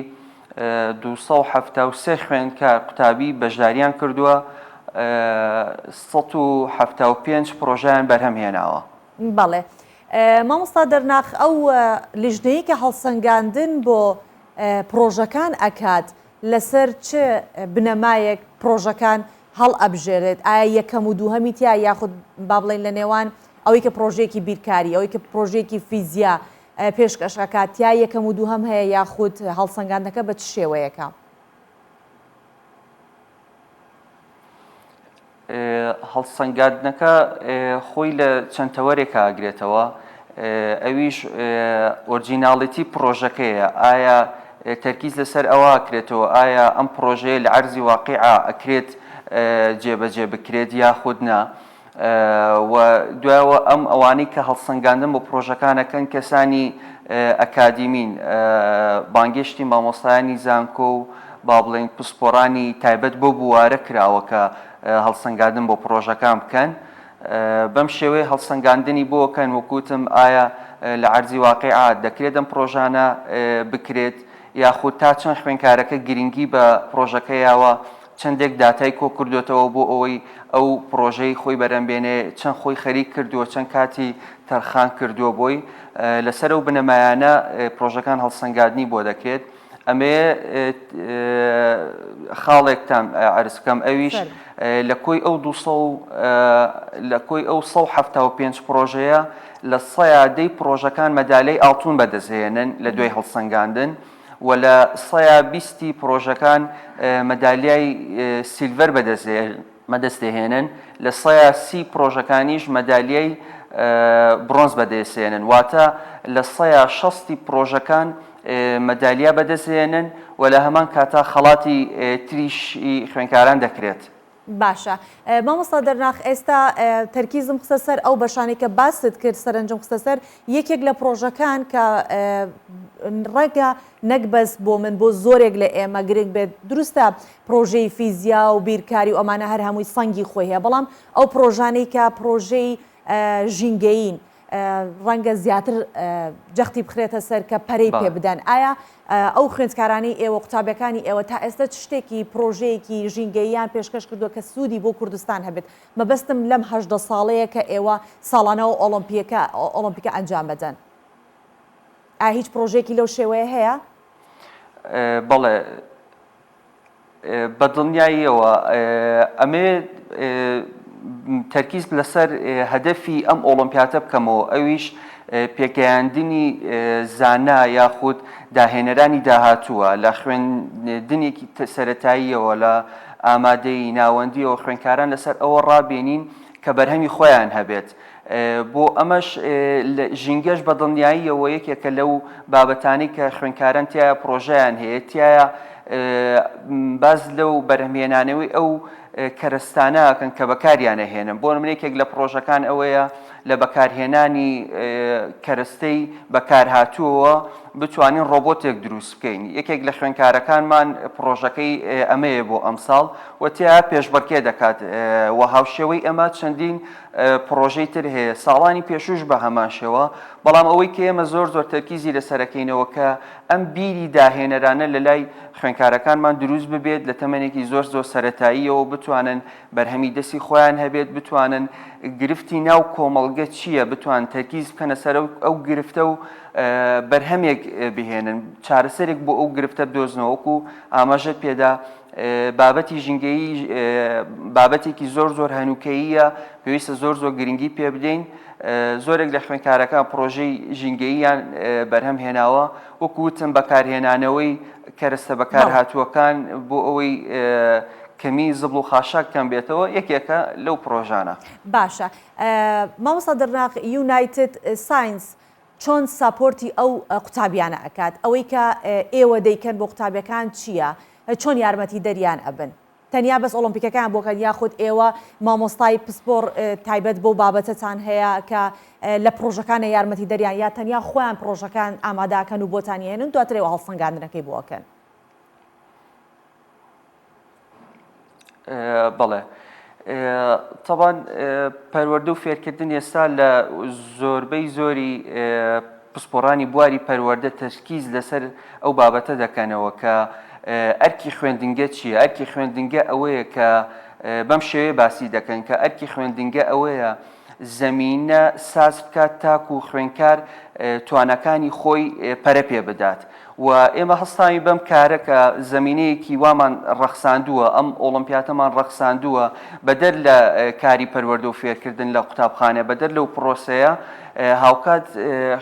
273 خوێندکار قوتابی بەشداریان کردووە، 175 پرۆژەیان بەرهەم هێناوە. بەڵێ، مامۆستا دەرناخ ئەو لیژنەیە کە هەڵسەنگاندن بۆ پرۆژەکان ئەکات لەسەر چ بنەمایەک پرۆژەکان هەڵ ئەبژێرێت؟ ئایا یەکەم و دووهەمی تیا یاخود با بڵێن لە نێوان ئەوەی کە پرۆژێکی بیرکاری، ئەوەی کە پرۆژێکی فیزیا پێشکەشەکات، یا یەکەم و دووهەم هەیە یاخود هەڵسەنگاندنەکە بە چ شێوەیەکە؟ هەڵسەنگاندنەکە خۆی لە چەند تەوەرێکە ئاگرێتەوە. ئەویش ئۆرجیناڵیتی پرۆژەکەیە، ئایا تەرکیز لەسەر ئەوە ئەکرێتەوە، ئایا ئەم پرۆژەیە لە عەرزی واقعە ئەکرێت جێبەجێ بکرێت یاخود نا. و دوایەوە ئەم ئەوانەی کە هەڵسەنگاندن بۆ پرۆژەکانەکەن کەسانی ئەکادیمین، بانگێشتی مامۆستایانی زانکۆ و با بڵێن پسپۆڕانی تایبەت بۆ بوارە کراوە کە هەڵسەنگاندن بۆ پرۆژەکان بکەن. بەم شێوەیە هەڵسەنگاندنی بۆکەن وەکوتم ئایا لە عەرزی واقعە دەکرێت ئەم پرۆژانە بکرێت یاخود تا چەند خوێندکارەکە گرنگی بە پرۆژەکەیەوە چەندێک داتای کۆ کردوێتەوە بۆ ئەوەی ئەو پرۆژەی خۆی بەرەمبێنێ، چەند خۆی خەریک کردووە، چەند کاتی تەرخان کردووە بۆی. لەسەر ئەو بنەمایانە پرۆژەکان هەڵسەنگاندنی بۆ دەکرێت. ئەمێ خاڵێکتان عەرز بکەم، ئەویش لە کۆی ئەو 175 پرۆژەیە لە 100 پرۆژەکان مەدالەی ئاڵتون بەدەستهێنن لە دوای هەڵسەنگاندن و لە 120 پرۆژەکان مەدالیای سیلڤەر بەدەستێهێنن، لە 130 پرۆژەکانیش مەدالیای برۆنز بەدەستێنن، واتە لە 160 پرۆژەکان مەدالیا بەدەستێنن و لە هەمان کاتا خەڵاتی تریشی خوێندکاران دەکرێت. باشە مامۆستا دەرناخ ئێستا تەرکیزم خستە سەر ئەو بەشانی کە باست کرد سەرنجم خستە سەر یەکێک لە پرۆژەکان کە ڕێگە نەک بەس بۆ من بۆ زۆرێک لە ئێمە گرنگ بێت دروستە پرۆژەی فیزیا و بیرکاری و ئەمانە هەر هەمووی سەنگی خۆی هەیە، بەڵام ئەو پرۆژانەی کە پرۆژەی ژینگەین ڕەنگە زیاتر جەختی بخرێتە سەر کە پەرەی پێ بدەن. ئایا ئەو خوێندکارانی ئێوە قوتابەکانی ئێوە تا ئێستا شتێکی پرۆژەیەکی ژینگەییان پێشکەش کردووە کە سوودی بۆ کوردستان هەبێت؟ مەبەستم لەم 18 ساڵەیە کە ئێوە ساڵانەوە ئۆلۆمپیکە ئەنجام بدەن. ئایا هیچ پرۆژێکی لەو شێوەیە هەیە؟ بەڵێ بە دڵنیاییەوە ئەمێ تەرکیز لەسەر هەدەفی ئەم ئۆلۆمپیاتە بکەمەوە، ئەویش پێگەیاندنی زانا یاخود داهێنەرانی داهاتووە لە خوێندنێکی سەرەتاییەوە لە ئامادەی ناوەندیەوە خوێندکاران لەسەر ئەوە ڕابێنین کە بەرهەمی خۆیان هەبێت. بۆ ئەمەش ژینگەش بە دڵنیاییەوە یەکێکە لەو بابەتانی کە خوێندکاران تایە پرۆژەیان هەیە، تایە باز لەو بەرهەمهێنانەوەی ئەو کەرەستانەکەن کە بەکاریانە هێنن. بۆ نمونەیەکێک لە پرۆژەکان ئەوەیە لە بەکارهێنانی کەرەستەی بەکارهاتووەوە بتوانین ڕۆبۆتێک دروست بکەین. یەکێک لە خوێندکارەکانمان پرۆژەکەی ئەمەیە بۆ ئەمساڵ و تیا پێشبڕکێ دەکات و هاوشێوەی ئەمە چەندین پرۆژەی تر هەیە ساڵانی پێشوش بە هەمان شێوە، بەڵام ئەوەی کە ئێمە زۆر تەرکیزی لەسەرەکەینەوە کە ئەم بیری داهێنەرانە لە لای خوێندکارەکانمان دروست ببێت لە تەمەنێکی زۆر سەرەتاییەوە بتوانن بەرهەمی دەستی خۆیان هەبێت، بتوانن گرفتی ناو کۆمەڵگە چییە بتوان تەرکیز بکەنە سەر ئەو گرفتە و بەرهەمێک بهێنن، چارەسەرێک بۆ ئەو گرفتە بدۆزنەوەکو ئاماژەت پێدا بابەتی ژینگەیی بابەتێکی زۆر هەنوکەییە پێویستە زۆر گرنگی پێ بدەین. زۆرێک لە خوێندکارەکان پرۆژەی ژینگەییان بەرهەم هێناوە، وەکوتم بەکارهێنانەوەی کەرەستە بەکار هاتووەکان بۆ ئەوەی کەمی زبڵ و خاشاکەم بێتەوە یەکێکە لەو پرۆژانە. باشە مامۆستا دەرناخ یونایتد ساینس چۆن ساپۆرتی ئەو قوتابیانە ئەکات؟ ئەوەی کە ئێوە دەیکەن بۆ قوتابیەکان چییە؟ چۆن یارمەتی دەریان ئەبن؟ تەنیا بەس ئۆلۆمپیکەکان بۆکەن یاخود ئێوە مامۆستای پسپۆر تایبەت بۆ بابەتەتان هەیە کە لە پرۆژەکانە یارمەتی دەریان یا تەنیا خۆیان پرۆژەکان ئاماداکەن و بۆتانیێنن دواترەوە هەڵسەنگاندنەکەی بۆکەن؟ بەڵێ طبعاً پەروەردە و فێرکردن ئێستا لە زۆربەی زۆری پسپۆڕانی بواری پەروەردە تەرکیز لەسەر ئەو بابەتە دەکەنەوە کە ئەرکی خوێندنگە چییە؟ ئەرکی خوێندنگە ئەوەیە کە بەم شێوەیە باسی دەکەن کە ئەرکی خوێندنگە ئەوەیە زەمینە ساز بکات تاکو و خوێندکار توانەکانی خۆی پەرە پێ بدات و ئێمە هەستامی بەم کارە کە زەمینەیەکی وامان ڕەخساندووە، ئەم ئۆلۆمپیاتەمان ڕەخساندووە بەدەر لە کاری پەروەردە و فێرکردن لە قوتابخانە، بەدەر لەو پرۆسەیە هاوکات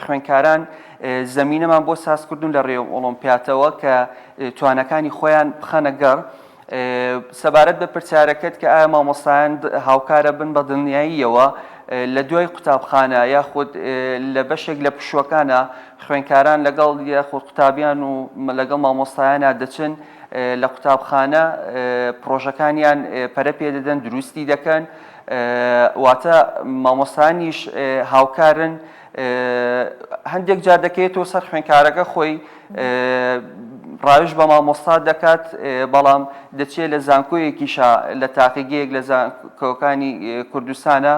خوێندکاران زەمینەمان بۆ سازکردن لە ڕێوە ئۆلۆمپیاتەوە کە توانەکانی خۆیان بخەنە گەڕ. سەبارەت بە پرسیارەکەت کە ئایا مامۆستایان هاوکارە بن بە دڵنیاییەوە لە دوای قوتابخانە یاخود لە بەشێک لە پشوەکانە خوێندکاران لەگەڵ یاخود قوتابیان و لەگەڵ مامۆستایانە دەچن لە قوتابخانە پرۆژەکانیان پەرە پێ دەدەن، دروستی دەکەن، واتە مامۆستایانیش هاوکارن. هەندێک جار دەکەوێتەوە سەر خوێندکارەکە خۆی ڕاویش بە مامۆستا دەکات، بەڵام دەچێت لە زانکۆیەکیشە لە تاقیگەیەک لە زانکۆکانی کوردستانە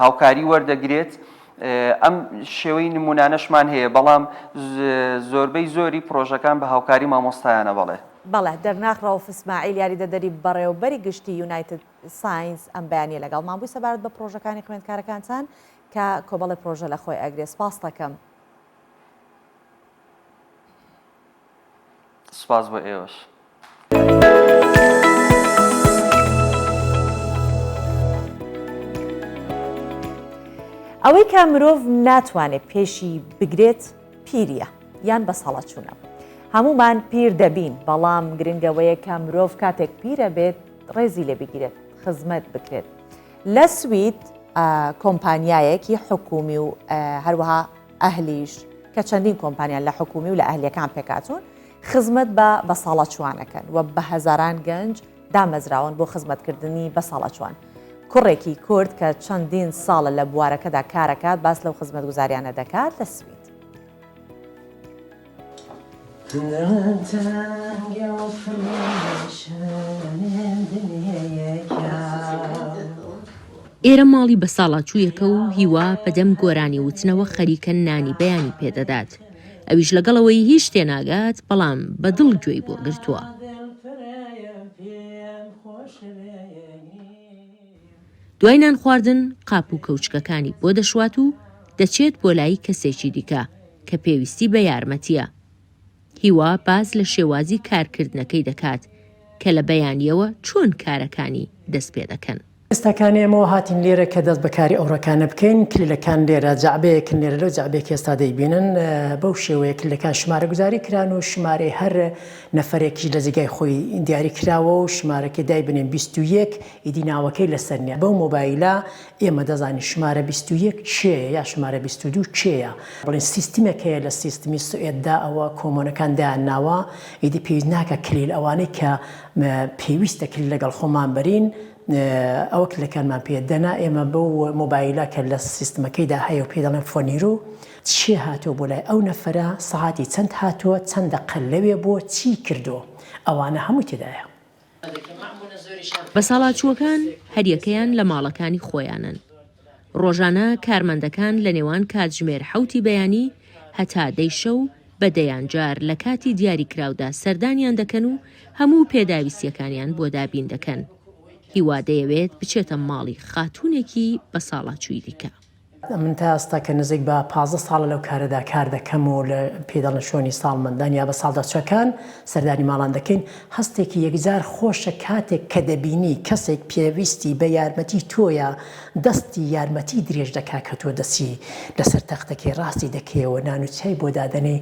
هاوکاری وەردەگرێت. ئەم شێوەی نمونانەشمان هەیە، بەڵام زۆربەی زۆری پرۆژەکان بە هاوکاری مامۆستایانە. بەڵێ دەرناخ ڕەوف ئیسماعیل یاریدەدەری بەڕێوەبەری گشتی یونایتد ساینس ئەم بەیانیە لەگەڵمان بووی سەبارەت بە پرۆژەکانی خوێندکارەکانتان کە کۆبەڵی پرۆژە لە خۆی ئەگرێ. سپاس دەکەم. سپاس بۆ ئێوەش. ئەوەی کە مرۆڤ ناتوانێت پێشی بگرێت پیریە یان بە ساڵەچوونە. هەمومان پیر دەبین بەڵام گرنگەوەیە کە مرۆڤ کاتێک پیرە بێت ڕێزی لێ بگیرێت خزمەت بکرێت لە سوید کۆمپانیایەکی حکومی و هەروەها ئەهلیش کە چەندین کۆمپانیان لە حکومی و لە ئەهلیەکان پێکاتون خزمەت بە ساڵەچوانەکەن و بە هەزاران گەنج دامەزراون بۆ خزمەتکردنی بە ساڵەچوان کوڕێکی کورد کە چەندین ساڵە لە بوارەکەدا کارەکات باس لەو خزمەت گوزاریانە دەکات لە سوید ئێرە ماڵی بە ساڵاچوویەکە و هیوا بەدەم گۆرانی وتنەوە خەریکە نانی بەیانی پێدەدات ئەویش لەگەڵەوەی هیچ تێناگات بەڵام بەدڵ گوێی بۆ گرتووە دوای نان خواردن قاپ و کەوچکەکانی بۆ دەشوات و دەچێت بۆ لای کەسێکی دیکە کە پێویستی بە یارمەتیە هیوا باز لە شێوازی کارکردنەکەی دەکات کە لە بەیانیەوە چۆن کارەکانی دەست پێ دەکەن ئێستاکانی ئەمەوە هاتین لێرە کە دەست بەکاری ئەوڕەکانە بکەین کلیلەکان لێرە جعبەیەکن لێرە لەو جعبێکی ئێستا دەیبینن بەو شێوەیە کلیلەکان ژمارە گوزاری کران و ژمارەی هەر نەفرێکی لە جێگای خۆی دیاری کراوە و ژمارەکە دای بنێن 21 ئیدی ناوەکەی لەسەر نیە بەو مۆبایلە ئێمە دەزانین ژمارە 21 چێە یا ژمارە 22 چێە بڵێن سیستمێک هەیە لە سیستمی سوئێددا ئەوە کۆمۆنەکان دایان ناوە ئیدی پێویست ناکە کلیل ئەوانەی کە پێویستە کلیل لەگەڵ خۆمان بەرین ئەوە کلەکانمان پێدەنا ئێمە بەو مۆبایلە کە لە سیستمەکەیدا هەیە و پێ دەڵێن فۆنیرو چی هاتووە بۆ لای ئەو نەفرە سەعاتی چەند هاتووە چەندە قەل لەوێ بۆ چی کردووە ئەوانە هەموو تێدایە بە ساڵاچووەکان هەریەکەیان لە ماڵەکانی خۆیانن ڕۆژانە کارمەندەکان لە نێوان کاتژمێر 7 بەیانی هەتا دەیشە و بە دەیانجار لە کاتی دیاریکراودا سەردانیان دەکەن و هەموو پێداویستیەکانیان بۆ دابین دەکەن هیوا دەیەوێت بچێتە ماڵی خاتوونێکی بە ساڵاچووی دیکە من تا ئێستا کە نزیک بە 15 ساڵە لەو کارەدا کار دەکەم و لە پێدەڵن شۆنی ساڵمەندان یا بە ساڵداچەکان سەردانی ماڵان دەکەین هەستێکی یەکجار خۆشە کاتێک کە دەبینی کەسێک پێویستی بە یارمەتی تۆیە دەستی یارمەتی درێژ دەکا کە تۆ دەسی لەسەر تەختەکەی ڕاستی دەکەیەوە نانوچای بۆ دادنەی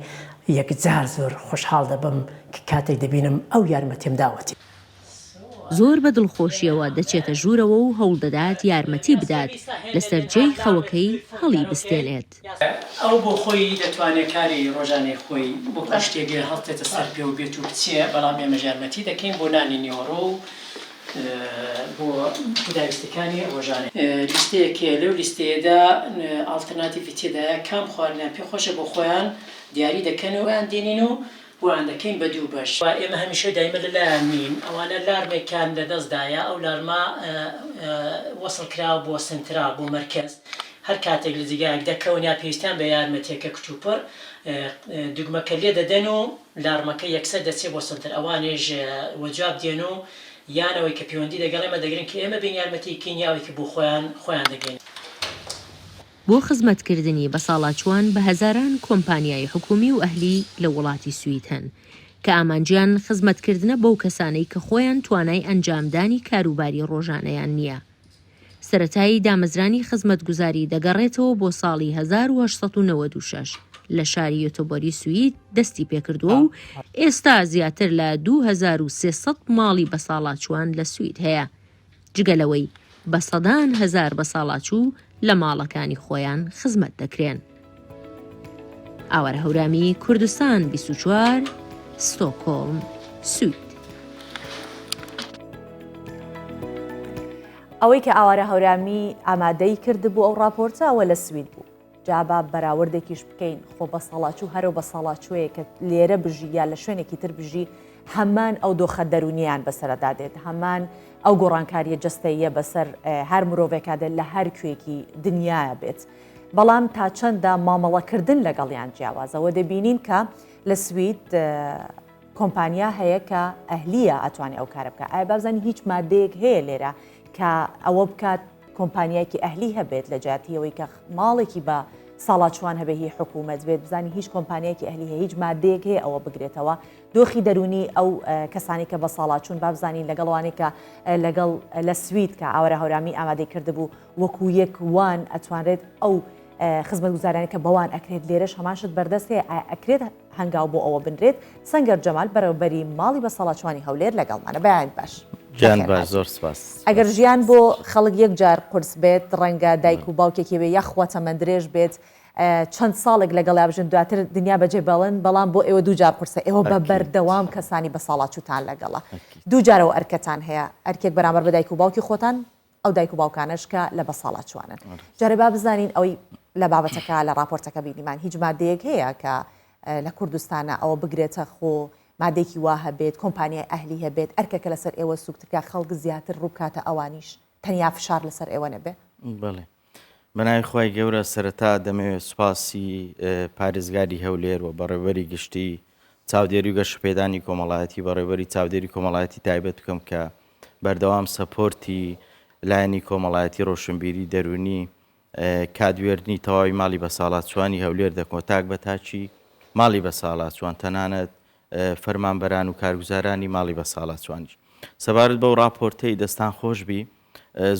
یەکجار زۆر خۆشحاڵ دەبم کە کاتێک دەبینم ئەو یارمەتیم داوەتی زۆر بە دڵخۆشیەوە دەچێتە ژوورەوە و هەوڵ دەدات یارمەتی بدات لەسەر جێی خەوەکەی هەڵی بستێنێت ئەو بۆ خۆی دەتوانێت کاری ڕۆژانەی خۆی بۆ شتێگەر هەڵتێتە سەر پێ و بێت و بچێ بەڵام ئێمە یارمەتی دەکەین بۆ نانی نیوەڕۆ و بۆ پێداویستەکانی ڕۆژانێ لیستەیەکێ لەو لیستەیەدا ئالتەرناتیڤی تێدایە کام خواردنیان پێ خۆشە بۆ خۆیان دیاری دەکەن و یان دێنین و بۆیان دەکەین بە دوو بەش ئێمە هەمیشە دایمە لەلایەن نین ئەوانە لارمێکان لەدەستدایە ئەو لارما وەسڵ کراوە بۆ سنترال بۆ مەرکەز هەر کاتێک لە جێگایەک دەکەون یا پێویستیان بە یارمەتێکە کچوپڕ دوگمەکە لێ دەدەن و لارمەکە یەکسەر دەچێت بۆ سنتر ئەوانێژ وەجواب دێن و یانەوەی کە پەیوەندی لەگەڵ ئێمە دەگرن کە ئێمە بین یارمەتیکەین یاوێکی بۆ خۆیان دەگەین بۆ خزمەتکردنی بە ساڵاچوان بە هەزاران کۆمپانیای حکومی و ئەهلی لە وڵاتی سوید هەن کە ئامانجیان خزمەتکردنە بەو کەسانەی کە خۆیان توانای ئەنجامدانی کاروباری ڕۆژانەیان نییە. سەرەتایی دامەزرانی خزمەتگوزاری دەگەڕێتەوە بۆ ساڵی 1896 لە شاری یۆتۆبۆری سوید دەستی پێکردووە و ئێستا زیاتر لە 2300 ماڵی بە ساڵاچوان لە سوید هەیە جگەلەوەی بە سەدان هەزار بە ساڵاچوو لە ماڵەکانی خۆیان خزمەت دەکرێن. ئاوارە هەورامی کوردستان 24 ستۆکۆڵم سوید. ئەوەی کە ئاوارە هەورامی ئامادەی کردبوو ئەو ڕاپۆرتە ئەوە لە سوید بوو. جابا بەراوردێکیش بکەین خۆ بە ساڵاچوو هەرو بە ساڵاچوەیە کە لێرە بژی یا لە شوێنێکی تر بژی هەمان ئەو دۆخە دەرونیان بەسەردا دێت هەمان ئەو گۆڕانکاریە جستەیە بەسەر هەر مرۆڤێکادە لە هەر کوێکی دنیاە بێت. بەڵام تا چەندە مامەڵەکردن لەگەڵیان جیاوازەوە دەبینین کە لە سوید کۆمپانیا هەیە کە ئەهلیە ئەتوانێت ئەو کارە بکە. ئایا بابزانانی هیچ مادەیەک هەیە لێرە کە ئەوە بکات کۆمپانیایکی ئەهلی هەبێت لە جاتیەوەی کە ماڵێکی بە ساڵاچوان هەبێ هی حکوومەت بێت بزانانی هیچ کۆمپانیایکی ئەهلی هەیە هیچ مادەیەک هەیە ئەوە بگرێتەوە دۆخی دەرونی ئەو کەسانی کە بە ساڵاچوون بابزانین لەگەڵوانی کە لەگەڵ لە سوید کە ئاوارە هەورامی ئامادەی کردبوو وەکو یەک وان ئەتوانرێت ئەو خزمەت گوزارانی کە بەوان ئەکرێت لێرەش هەماشت بەردەست هەیە ئەکرێت هەنگاو بۆ ئەوە بنرێت سەنگەر جەمال بەرەوبەری ماڵی بە ساڵاچوانی هەولێر لەگەڵمانە بەیان باش جان باش زۆر سپاس ئەگەر ژیان بۆ خەڵک یەک جار قورس بێت ڕەنگە دایک و باوکێکی بێ یاخوا چەمەند درێژ بێت چەند ساڵێک لەگەڵا بژن دواتر دنیا بەجێ بەڵن بەڵام بۆ ئێوە دووجار قورسە ئێوە بە بەردەوام کەسانی بە ساڵاچوتان لەگەڵە دووجارەوە ئەرکەتان هەیە ئەرکێک بەرامبەر بە دایک و باوکی خۆتان ئەو دایک و باوکانش کە لە بە ساڵاچوانن جارێ با بزانین ئەوەی لە بابەتەکە لە راپۆرتەکە بینیمان هیچ مادەیەک هەیە کە لە کوردستانە ئەوە بگرێتە خۆ مادێکی وا هەبێت کۆمپانیای ئەهلی هەبێت ئەرکەکە لەسەر ئێوە سوکتکە خەڵک زیاتر ڕووکاتە ئەوانیش تەنیا فشار لەسەر ئێوە نەبێ بڵێ بەناوی خۆی گەورە سەرەتا دەمەوێت سوپاسی پارێزگاری هەولێر و بەڕێوەری گشتی چاودێری و گەشتپێدانی کۆمەڵایەتی بەڕێوەری چاودێری کۆمەڵایەتی تایبەت بکەم کە بەردەوام سەپۆرتی لایەنی کۆمەڵایەتی ڕۆشنبیری دەرونی کادوێرنی تەواوی ماڵی بە ساڵاتچوانی هەولێر دەکەن تاک بە تاچی ماڵی بە ساڵاتچوان تەنانەت فەرمانبەران و کارگوزارانی ماڵی بە ساڵاتچوانیش سەبارەت بەو راپۆرتەی دەستان خۆشبی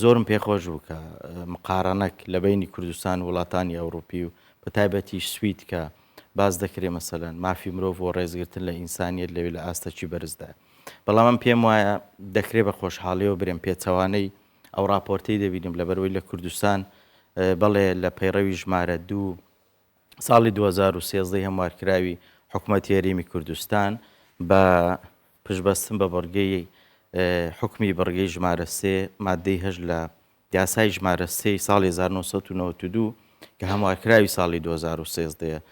زۆرم پێخۆش بوو کە مقارەنەک لە بینی کوردستان وڵاتانی ئەوروپی و بە تایبەتیش سوید کە باز دەکرێت مەسەلەن مافی مرۆڤ بۆ ڕێزگرتن لە ئینسانیت لەوێ لە ئاستەکی بەرزدا بەڵام من پێم وایە دەکرێت بە خۆشحاڵیەوە برێن پێچەوانەی ئەو راپۆرتەی دەبینیم لەبەرەوەی لە کوردستان بەڵێ لە پەیڕەوی ژمارە 2 ساڵی 2013 هەموارکراوی حکوومەتی هەرێمی کوردستان بە پشتبەستن بە بەڕگەی حکمی بەڕگەی ژمارە 3 مادەی هەژ لە یاسای ژمارە 3 ساڵی 1992 کە هەموارکراوی ساڵی 2013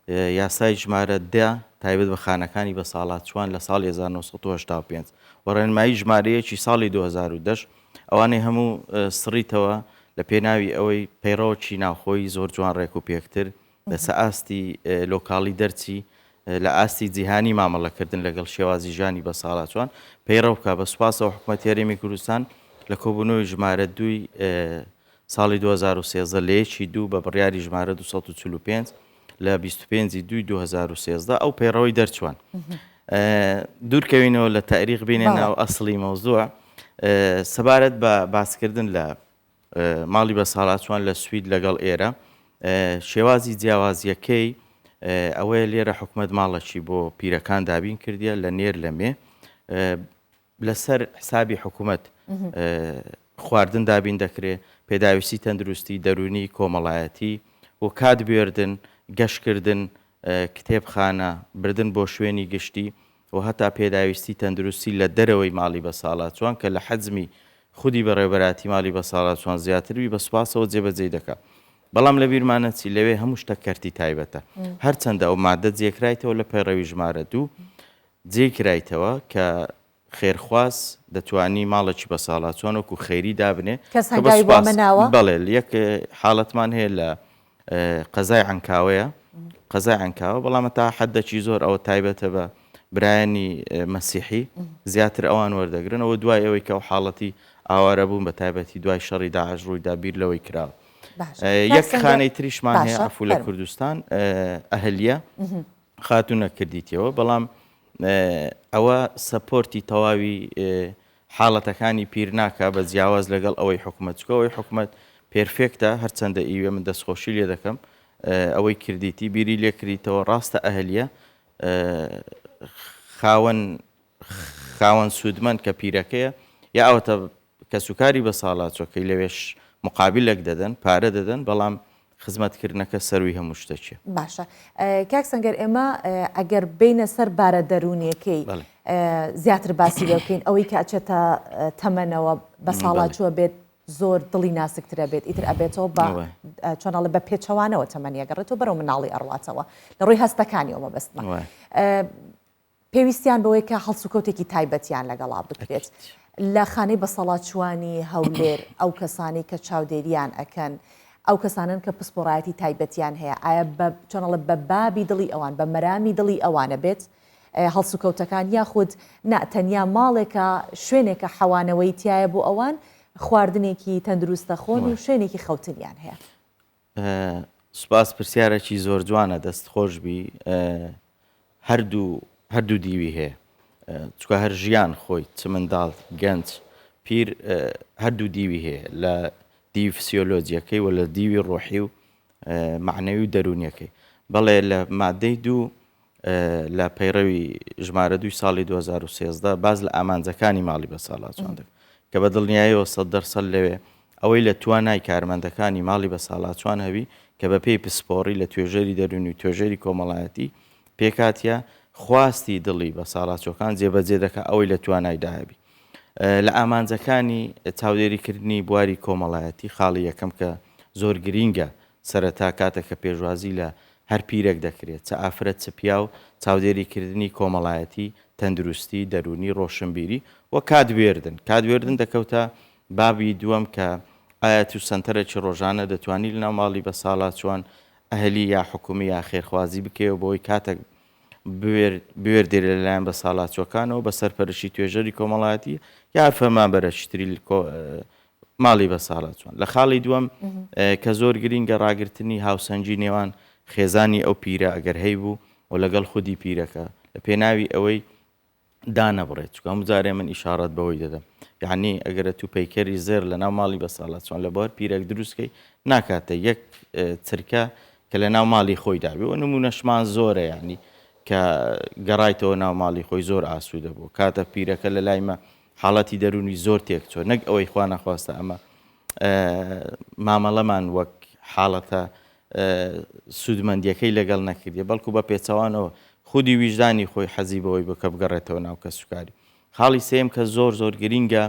یاسای ژمارە 10 تایبەت بە خانەکانی بە ساڵاتچوان لە ساڵی 1985 وەڕێنمایی ژمارەیەکی ساڵی 2010 ئەوانەی هەموو سڕیتەوە لە پێناوی ئەوەی پەیڕەوەکی ناوخۆی زۆر جوان ڕێک و پێکتر لەسە ئاستی لۆکاڵی دەرچی لە ئاستی جیهانی مامەڵەکردن لەگەڵ شێوازی ژانی بە ساڵاتچوان پەیڕەوکە بە سوپاسەوە حکوومەتی هەرێمی کوردستان لە کۆبوونەوەی ژمارە 2 ساڵی 2013 لە یەکی 2 بە بڕیاری ژمارە 245 لە 25 دوی 2013 ئەو پەیڕەوەی دەرچوان دوورکەوینەوە لە تاریخ بینێ ناو ئەسڵی مەوزوع سەبارەت بە باسکردن لە ماڵی بە ساڵاتچوان لە سوید لەگەڵ ئێرە شێوازی جیاوازیەکەی ئەوەیە لێرە حکومەت ماڵەکی بۆ پیرەکان دابین کردیە لە نێر لەمێ لەسەر حسابی حکوومەت خواردن دابین دەکرێت پێداویستی تەندروستی دەرونی کۆمەڵایەتی و کات بێردن گەشتکردن کتێبخانە بردن بۆ شوێنی گشتی و هەتا پێداویستی تەندروستی لە دەرەوەی ماڵی بە ساڵاتچوان کە لە حەزمی خودی بەڕێوەبەراتی ماڵی بە ساڵاتچوان زیاتروی بە سوپاسەوە جێبەجێ دەکات بەڵام لە بیرمانە چی لەوێ هەموو شتە کەرتی تایبەتە هەرچەندە ئەو مادە جێکرایتەوە لە پەیڕەوی ژمارە 2 جێکرایتەوە کە خێرخواز دەتوانی ماڵێکی بە ساڵاتچوان وەکو خەیری دابنێ بەڵێ یەک حاڵەتمان هەیە لە قەزای عنکاوەیە قەزای عنکاوە بەڵامە تا حەدەکی زۆر ئەوە تایبەتە بە برایانی مەسیحی زیاتر ئەوان وەردەگرنەوە دوای ئەوەی کە ئەو حاڵەتی ئاوارە بوون بە تایبەتی دوای شەڕی داعش ڕوویدا بیر لەوەی کراوە یەک خانەی تریشمان هەیە ئەفو لە کوردستان ئەهلیە خاتونە کردیتەوە بەڵام ئەوە سەپۆرتی تەواوی حاڵەتەکانی پیر ناکە بە جیاواز لەگەڵ ئەوەی حکوومەت چکە ئەوەی حکوومەت پێرفێکتە هەرچەندە ئیوێ من دەستخۆشی لێ دەکەم ئەوەی کردیتی بیری لێکریتەوە ڕاستە ئەهلیە خاوەن سوودمەند کە پیرەکەیە یا ئەوەتە کە سوکاری بە ساڵاتچۆکەی لەوێش مقابلێک دەدەن پارە دەدەن بەڵام خزمەتکردنەکە سەروی هەموو شتێکیە باشە کاک سەنگەر ئێمە ئەگەر بینە سەر بارە دەرونیەکەی زیاتر باسی لێ بکەین ئەوەی کە ئەچێتە تەمەنەوە بە ساڵاتچووە بێت زۆر دڵی ناسکترە بێت ئیتر ئەبێتەوە بە چۆناڵە بە پێچەوانەوە تەمەنیەگەڕێتەوە بەرەو مناڵی ئەڕواتەوە لە ڕووی هەستەکانیەوە بەستمە پێویستیان بەوەی کە هەڵسوکەوتێکی تایبەتیان لەگەڵا بکرێت لە خانەی بە سەڵاتچوانی هەولێر ئەو کەسانی کە چاودێریان ئەکەن ئەو کەسانن کە پسپۆڕایەتی تایبەتیان هەیە ئایا چۆنەڵە بە بابی دڵی ئەوان بە مەرامی دڵی ئەوانە بێت هەڵسوکەوتەکان یاخود ناتەنیا ماڵێکە شوێنێکە حەوانەوەی تایە بۆ ئەوان خواردنێکی تەندروستە خۆن و شوێنێکی خەوتنیان هەیە سوپاس پرسیارێکی زۆر جوانە دەست خۆشبی هەردوو دیوی هەیە چکە هەر ژیان خۆی چ منداڵ گەنج پیر هەردوو دیوی هەیە لە دیوی فسیۆلۆجیەکەی و لە دیوی ڕۆحی و معنەوی و دەرونیەکەی بەڵێ لە مادەی دوو لە پەیڕەوی ژمارە 2 ساڵی 2013 باز لە ئامانجەکانی ماڵی بە ساڵاتچوان دەکەن کە بە دڵنیاییەوە 100% لەوێ ئەوەی لە توانای کارمەندەکانی ماڵی بە ساڵاتچوان هەوی کە بە پێی پسپۆڕی لە توێژەری دەرونی و توێژەری کۆمەڵایەتی پێکاتە خواستی دڵی بە ساڵاتچۆکان جێبەجێ دەکات ئەوەی لە توانایدا هەبی لە ئامانجەکانی چاودێریکردنی بواری کۆمەڵایەتی خاڵی یەکەم کە زۆر گرینگە سەرەتا کاتێک کە پێشوازی لە هەر پیرێک دەکرێت چە ئافرەت چ پیا و چاودێریکردنی کۆمەڵایەتی تەندروستی دەرونی ڕۆشنبیری و کاتوێردن دەکەوتە بابی دووەم کە ئایا تو سنتەرێکی ڕۆژانە دەتوانانی لە ناو ماڵی بە ساڵاتچوان ئەهلی یا حکومی یا خێرخوازی بکەوە بۆی کاتێک بوێردێ لەلایەن بە ساڵاتچۆکانەوە بە سەرپەرشی توێژەری کۆمەڵایەتی یا فەرمانبەرشتری ماڵی بە ساڵاتچوان لە خاڵی دووەم کە زۆر گرینگە ڕاگررتنی هاوسەنجی نێوان خێزانی ئەو پیرە ئەگەر هەی بوو و لەگەڵ خودی پیرەکە لە پێناوی ئەوەی دانەبڕێت چکە هەموو من ئیشارەت بەوەی دەدەم یعنی ئەگەرە تو پەیکەری زێر لە ناو ماڵی بە ساڵاتچوان لە بۆر پیرێک دروستکەی ناکاتە یەک چرکە کە لە ناو ماڵی خۆی دابێ و نمونەشمان زۆرە ینی کە گەڕایتەوە ناو ماڵی خۆی زۆر ئاسوودە بوو کاتە پیرەکە لە لایمە حاڵەتی دەرونی زۆر تێکچۆ نەک ئەوەی خوا نەخواستە ئەمە مامەڵەمان وەک حاڵەتە سوودمەندیەکەی لەگەڵ نەکردی بەڵکو بە پێچەوانەوە خودی ویژدانی خۆی حەزی بەوەی بکە بگەڕێتەوە ناو کەسوکاری خاڵی سێم کە زۆر گرینگە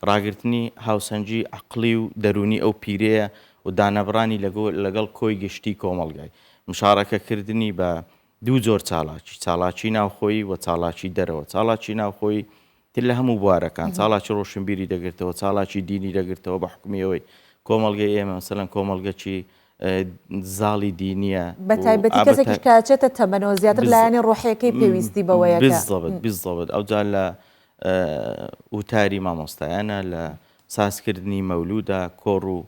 ڕاگررتنی هاوسەنجی عقلی و دەرونی ئەو پیرەیە و دانەبڕانی لەگەڵ کۆی گشتی کۆمەڵگای مشارەکەکردنی بە دوو جۆر چالاکی ناوخۆی و چالاکی دەرەوە چالاکی ناوخۆی تر لە هەموو بوارەکان چالاکی ڕۆشنبیری دەگرێتەوە چالاکی دینی دەگرێتەوە بە حکومیەوەی کۆمەڵگەی ئێمە مەسەلەن کۆمەڵگەچی زاڵی دینیە بە تایبەتی کەسێکیش کاچێتە تەمەنەوە زیاتر لایەنی ڕۆحیەکەی پێویستی بەوەیەکە بالضبط ئەوجا لە وتاری مامۆستایانە لە سازکردنی مەولودا کۆڕ و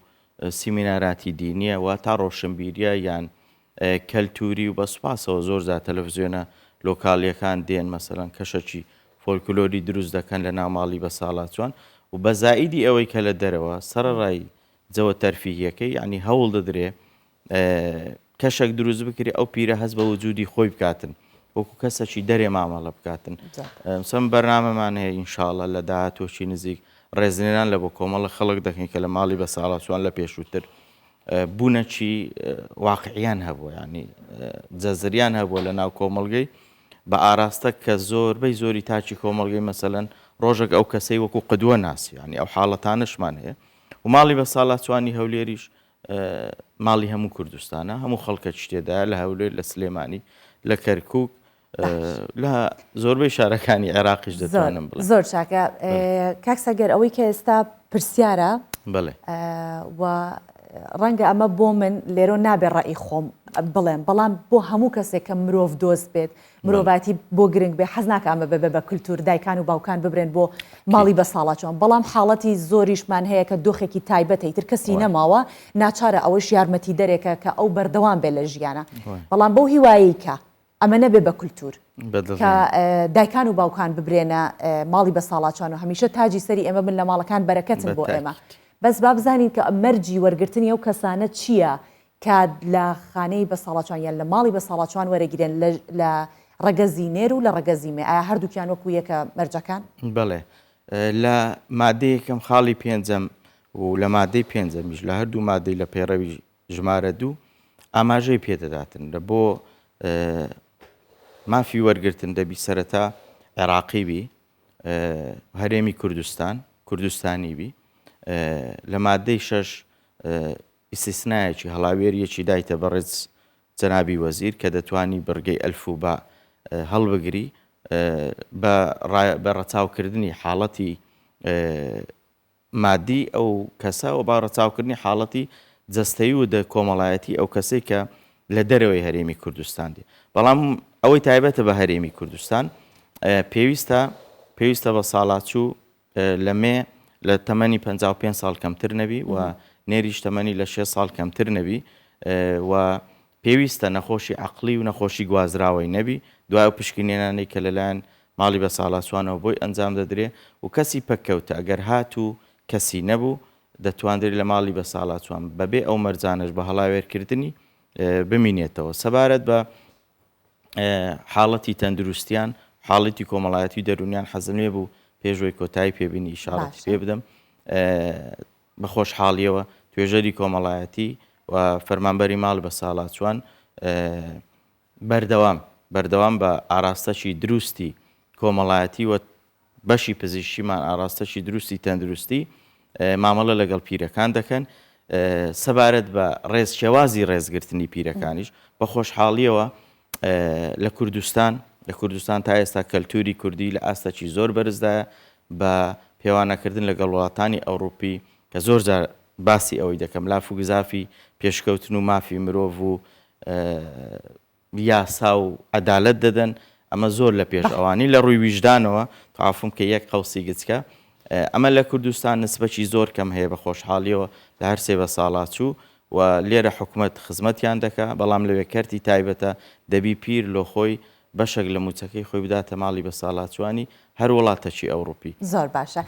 سیمیناراتی دینیە و تا ڕۆشنبیریە یان کەلتوری و بە سوپاسەوە زۆرجار تەلەڤیزیۆنە لۆکاڵیەکان دێن مەسەلەن کەشەکی فۆلکلۆری دروست دەکەن لە ناو ماڵی بە ساڵاتچوان و بە زائیدی ئەوەی کە لە دەرەوە سەرڕای جەوە تەرفیهیەکەی ینی هەوڵ دەدرێ کەشێک دروست بکری ئەو پیرە هەست بە وجودی خۆی بکاتن وەکو کەسێکی دەرێ مامەڵە بکاتن سم بەرنامەمان هەیە ئینشاڵە لە داهاتۆشی نزیک ڕێزنێنان لە بۆ کۆمەڵە خەڵک دەکەین کە لە ماڵی بە ساڵاتچوان لە پێشووتر بوونەچی واقعیان هەبووە ینی جەزریان هەبووە لە ناو کۆمەڵگەی بە ئاراستە کە زۆربەی زۆری تاچی کۆمەڵگەی مەسەلەن ڕۆژێک ئەو کەسەی وەکو قدووە ناسی ینی ئەو حاڵەتانشمان هەیە و ماڵی بە ساڵاتچوانی هەولێریش ماڵی هەموو کوردستانە هەموو خەڵکە شتێدایە لە هەولێر لە سلێمانی لە کەرکووک لە زۆربەی شارەکانی عێراقیش دەتوانم بڵێ زۆر چاکە کاکسەگەر ئەوەی کە ئێستا پرسیارە بڵێ و ڕەنگە ئەمە بۆ من لێرۆ نابێ ڕێی خۆم بڵێم بەڵام بۆ هەموو کەسێک کە مرۆڤ دۆست بێت مرۆڤاتی بۆ گرنگ بێ حەز ناکە ئەمە بەبێ بە کولتور دایکان و باوکان ببرێن بۆ ماڵی بە ساڵاتچوان بەڵام حاڵەتی زۆریشمان هەیە کە دۆخێکی تایبەتی تر کەسی نەماوە ناچارە ئەوەش یارمەتی دەرێکە کە ئەو بەردەوام بێ لە ژیانە بەڵام بەو هیوایی کە ئەمە نەبێ بە کولتور کە دایکان و باوکان ببرێنە ماڵی بە ساڵاتچوان و هەمیشە تاجی سەری ئێمە بن لە ماڵەکان بەرەکەتن بۆ ئێمە بەس با بزانین کە مەرجی وەرگرتنی ئەو کەسانە چییە کە لە خانەی بە ساڵاتچوان یان لە ماڵی بە ساڵاتچوان وەرەگیرێن لە ڕەگەزی نێر و لە ڕەگەزی مێ ئایا هەردووکیان وەکو یەکە مەرجەکان بڵێ لە مادەیەکەم خاڵی پێنجەم و لە مادەی پێنجەمیش لە هەردوو مادەی لە پێڕەوی ژمارە دوو ئاماژەی پێدەداتن لە بۆ مافی وەرگرتن دەبی سەرەتا عێراقیبی هەرێمی کوردستانی بی لە مادەی شەش ئیسیسنایەکی هەڵاوێریەکی دایتە بەڕێز جەنابی وەزیر کە دەتوانی بڕگەی ئەلفوبا هەڵبگری بە ڕەچاوکردنی حاڵەتی مادی ئەو کەسە و با ڕەچاوکردنی حاڵەتی جەستەیی و کۆمەڵایەتی ئەو کەسێک کە لە دەرەوەی هەرێمی کوردستان دی بەڵام ئەوەی تایبەتە بە هەرێمی کوردستان پێویستە بە ساڵاتچوو لە مێ لە تەمەنی 55 ساڵ کەمتر نەبی و نێریش تەمەنی لە 6 ساڵ کەمتر نەبی و پێویستە نەخۆشی عقلی و نەخۆشی گوازراوەی نەبی دوای پشکنێنانەی کە لەلایەن ماڵی بە ساڵاتچوانەوە بۆی ئەنجام دەدرێ و کەسی پەککەوتە ئەگەر هاتوو کەسی نەبوو دەتوانێت لە ماڵی بە ساڵاتچوان بەبێ ئەو مەرجانش بە هەڵاوێرکردنی بمینێتەوە سەبارەت بە حاڵەتی تەندروستیان حاڵەتی کۆمەڵایەتی دەرونیان حەزمێ بوو پێشۆی کۆتایی پێبینی ئیشارەتی پێ بدەم بە خۆشحاڵیەوە توێژەری کۆمەڵایەتی و فەرمانبەری ماڵ بە ساڵات چوان بەردەوام بە ئاراستەشی دروستی کۆمەڵایەتی و بەشی پزیشکیمان ئاراستەشی دروستی تەندروستی مامەڵە لەگەڵ پیرەکان دەکەن سەبارەت بە ڕێزشێوازی ڕێزگرتنی پیرەکانیش بە خۆشحاڵیەوە لە کوردستان تا ئێستا کەلتوری کوردی لە ئاستەکی زۆر بەرزدایە بە پێوانەکردن لەگەڵ وڵاتانی ئەوروپی کە زۆر جار باسی ئەوەی دەکەم لاف و گزافی پێشکەوتن و مافی مرۆڤ و یاسا و عەدالەت دەدەن ئەمە زۆر لە پێش ئەوانی لە ڕووی ویژدانەوە تەعافم کە یەک قەوسی گچکە ئەمە لە کوردستان نسبەتی زۆر کەم هەیە بە خۆشحاڵیەوە لە هەر سێ بە ساڵات چوو و لێرە حکوومەت خزمەتیان دەکا بەڵام لەوێ کەرتی تایبەتە دەبی پیر لۆ خۆی بەشێک لە موچەکەی خۆی بداتە ماڵی بە ساڵاتوانی هەر وڵاتەکی ئەوروپی زۆر باشە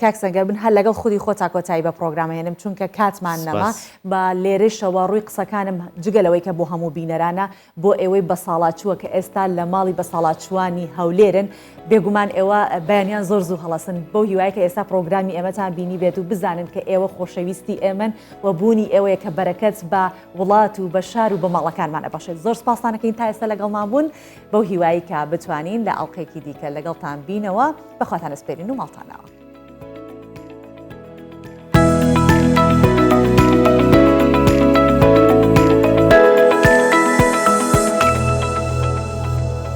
کاک سەنگەر بن هەر لەگەڵ خودی خۆتا کۆتایی بە پرۆگرامە هێنم چونکە کاتمان نەما بە لێرەشەوە ڕووی قسەکانم جگەلەوەی کە بۆ هەموو بینەرانە بۆ ئێوەی بە ساڵاتچووە کە ئێستا لە ماڵی بە ساڵاتچوانی هەولێرن بێگومان ئێوە بەیانیان زۆر زوو هەڵەسن بۆ هیوای کە ئێستا پرۆگرامی ئێمەتان بینی بێت و بزانن کە ئێوە خۆشەویستی ئێمن و بوونی ئێوەیە کە بەرەکەت بە وڵات و بە شار و بە ماڵەکانمانە باشێت زۆر سپاسانەکەین تا ئێستا لەگەڵمان بوون بەو هیوایی کە بتوانین لە ئەڵلقەیەکی دیکە لەگەڵتان بینەوە بەخواتان ئەسپێرین و ماڵتانەوە.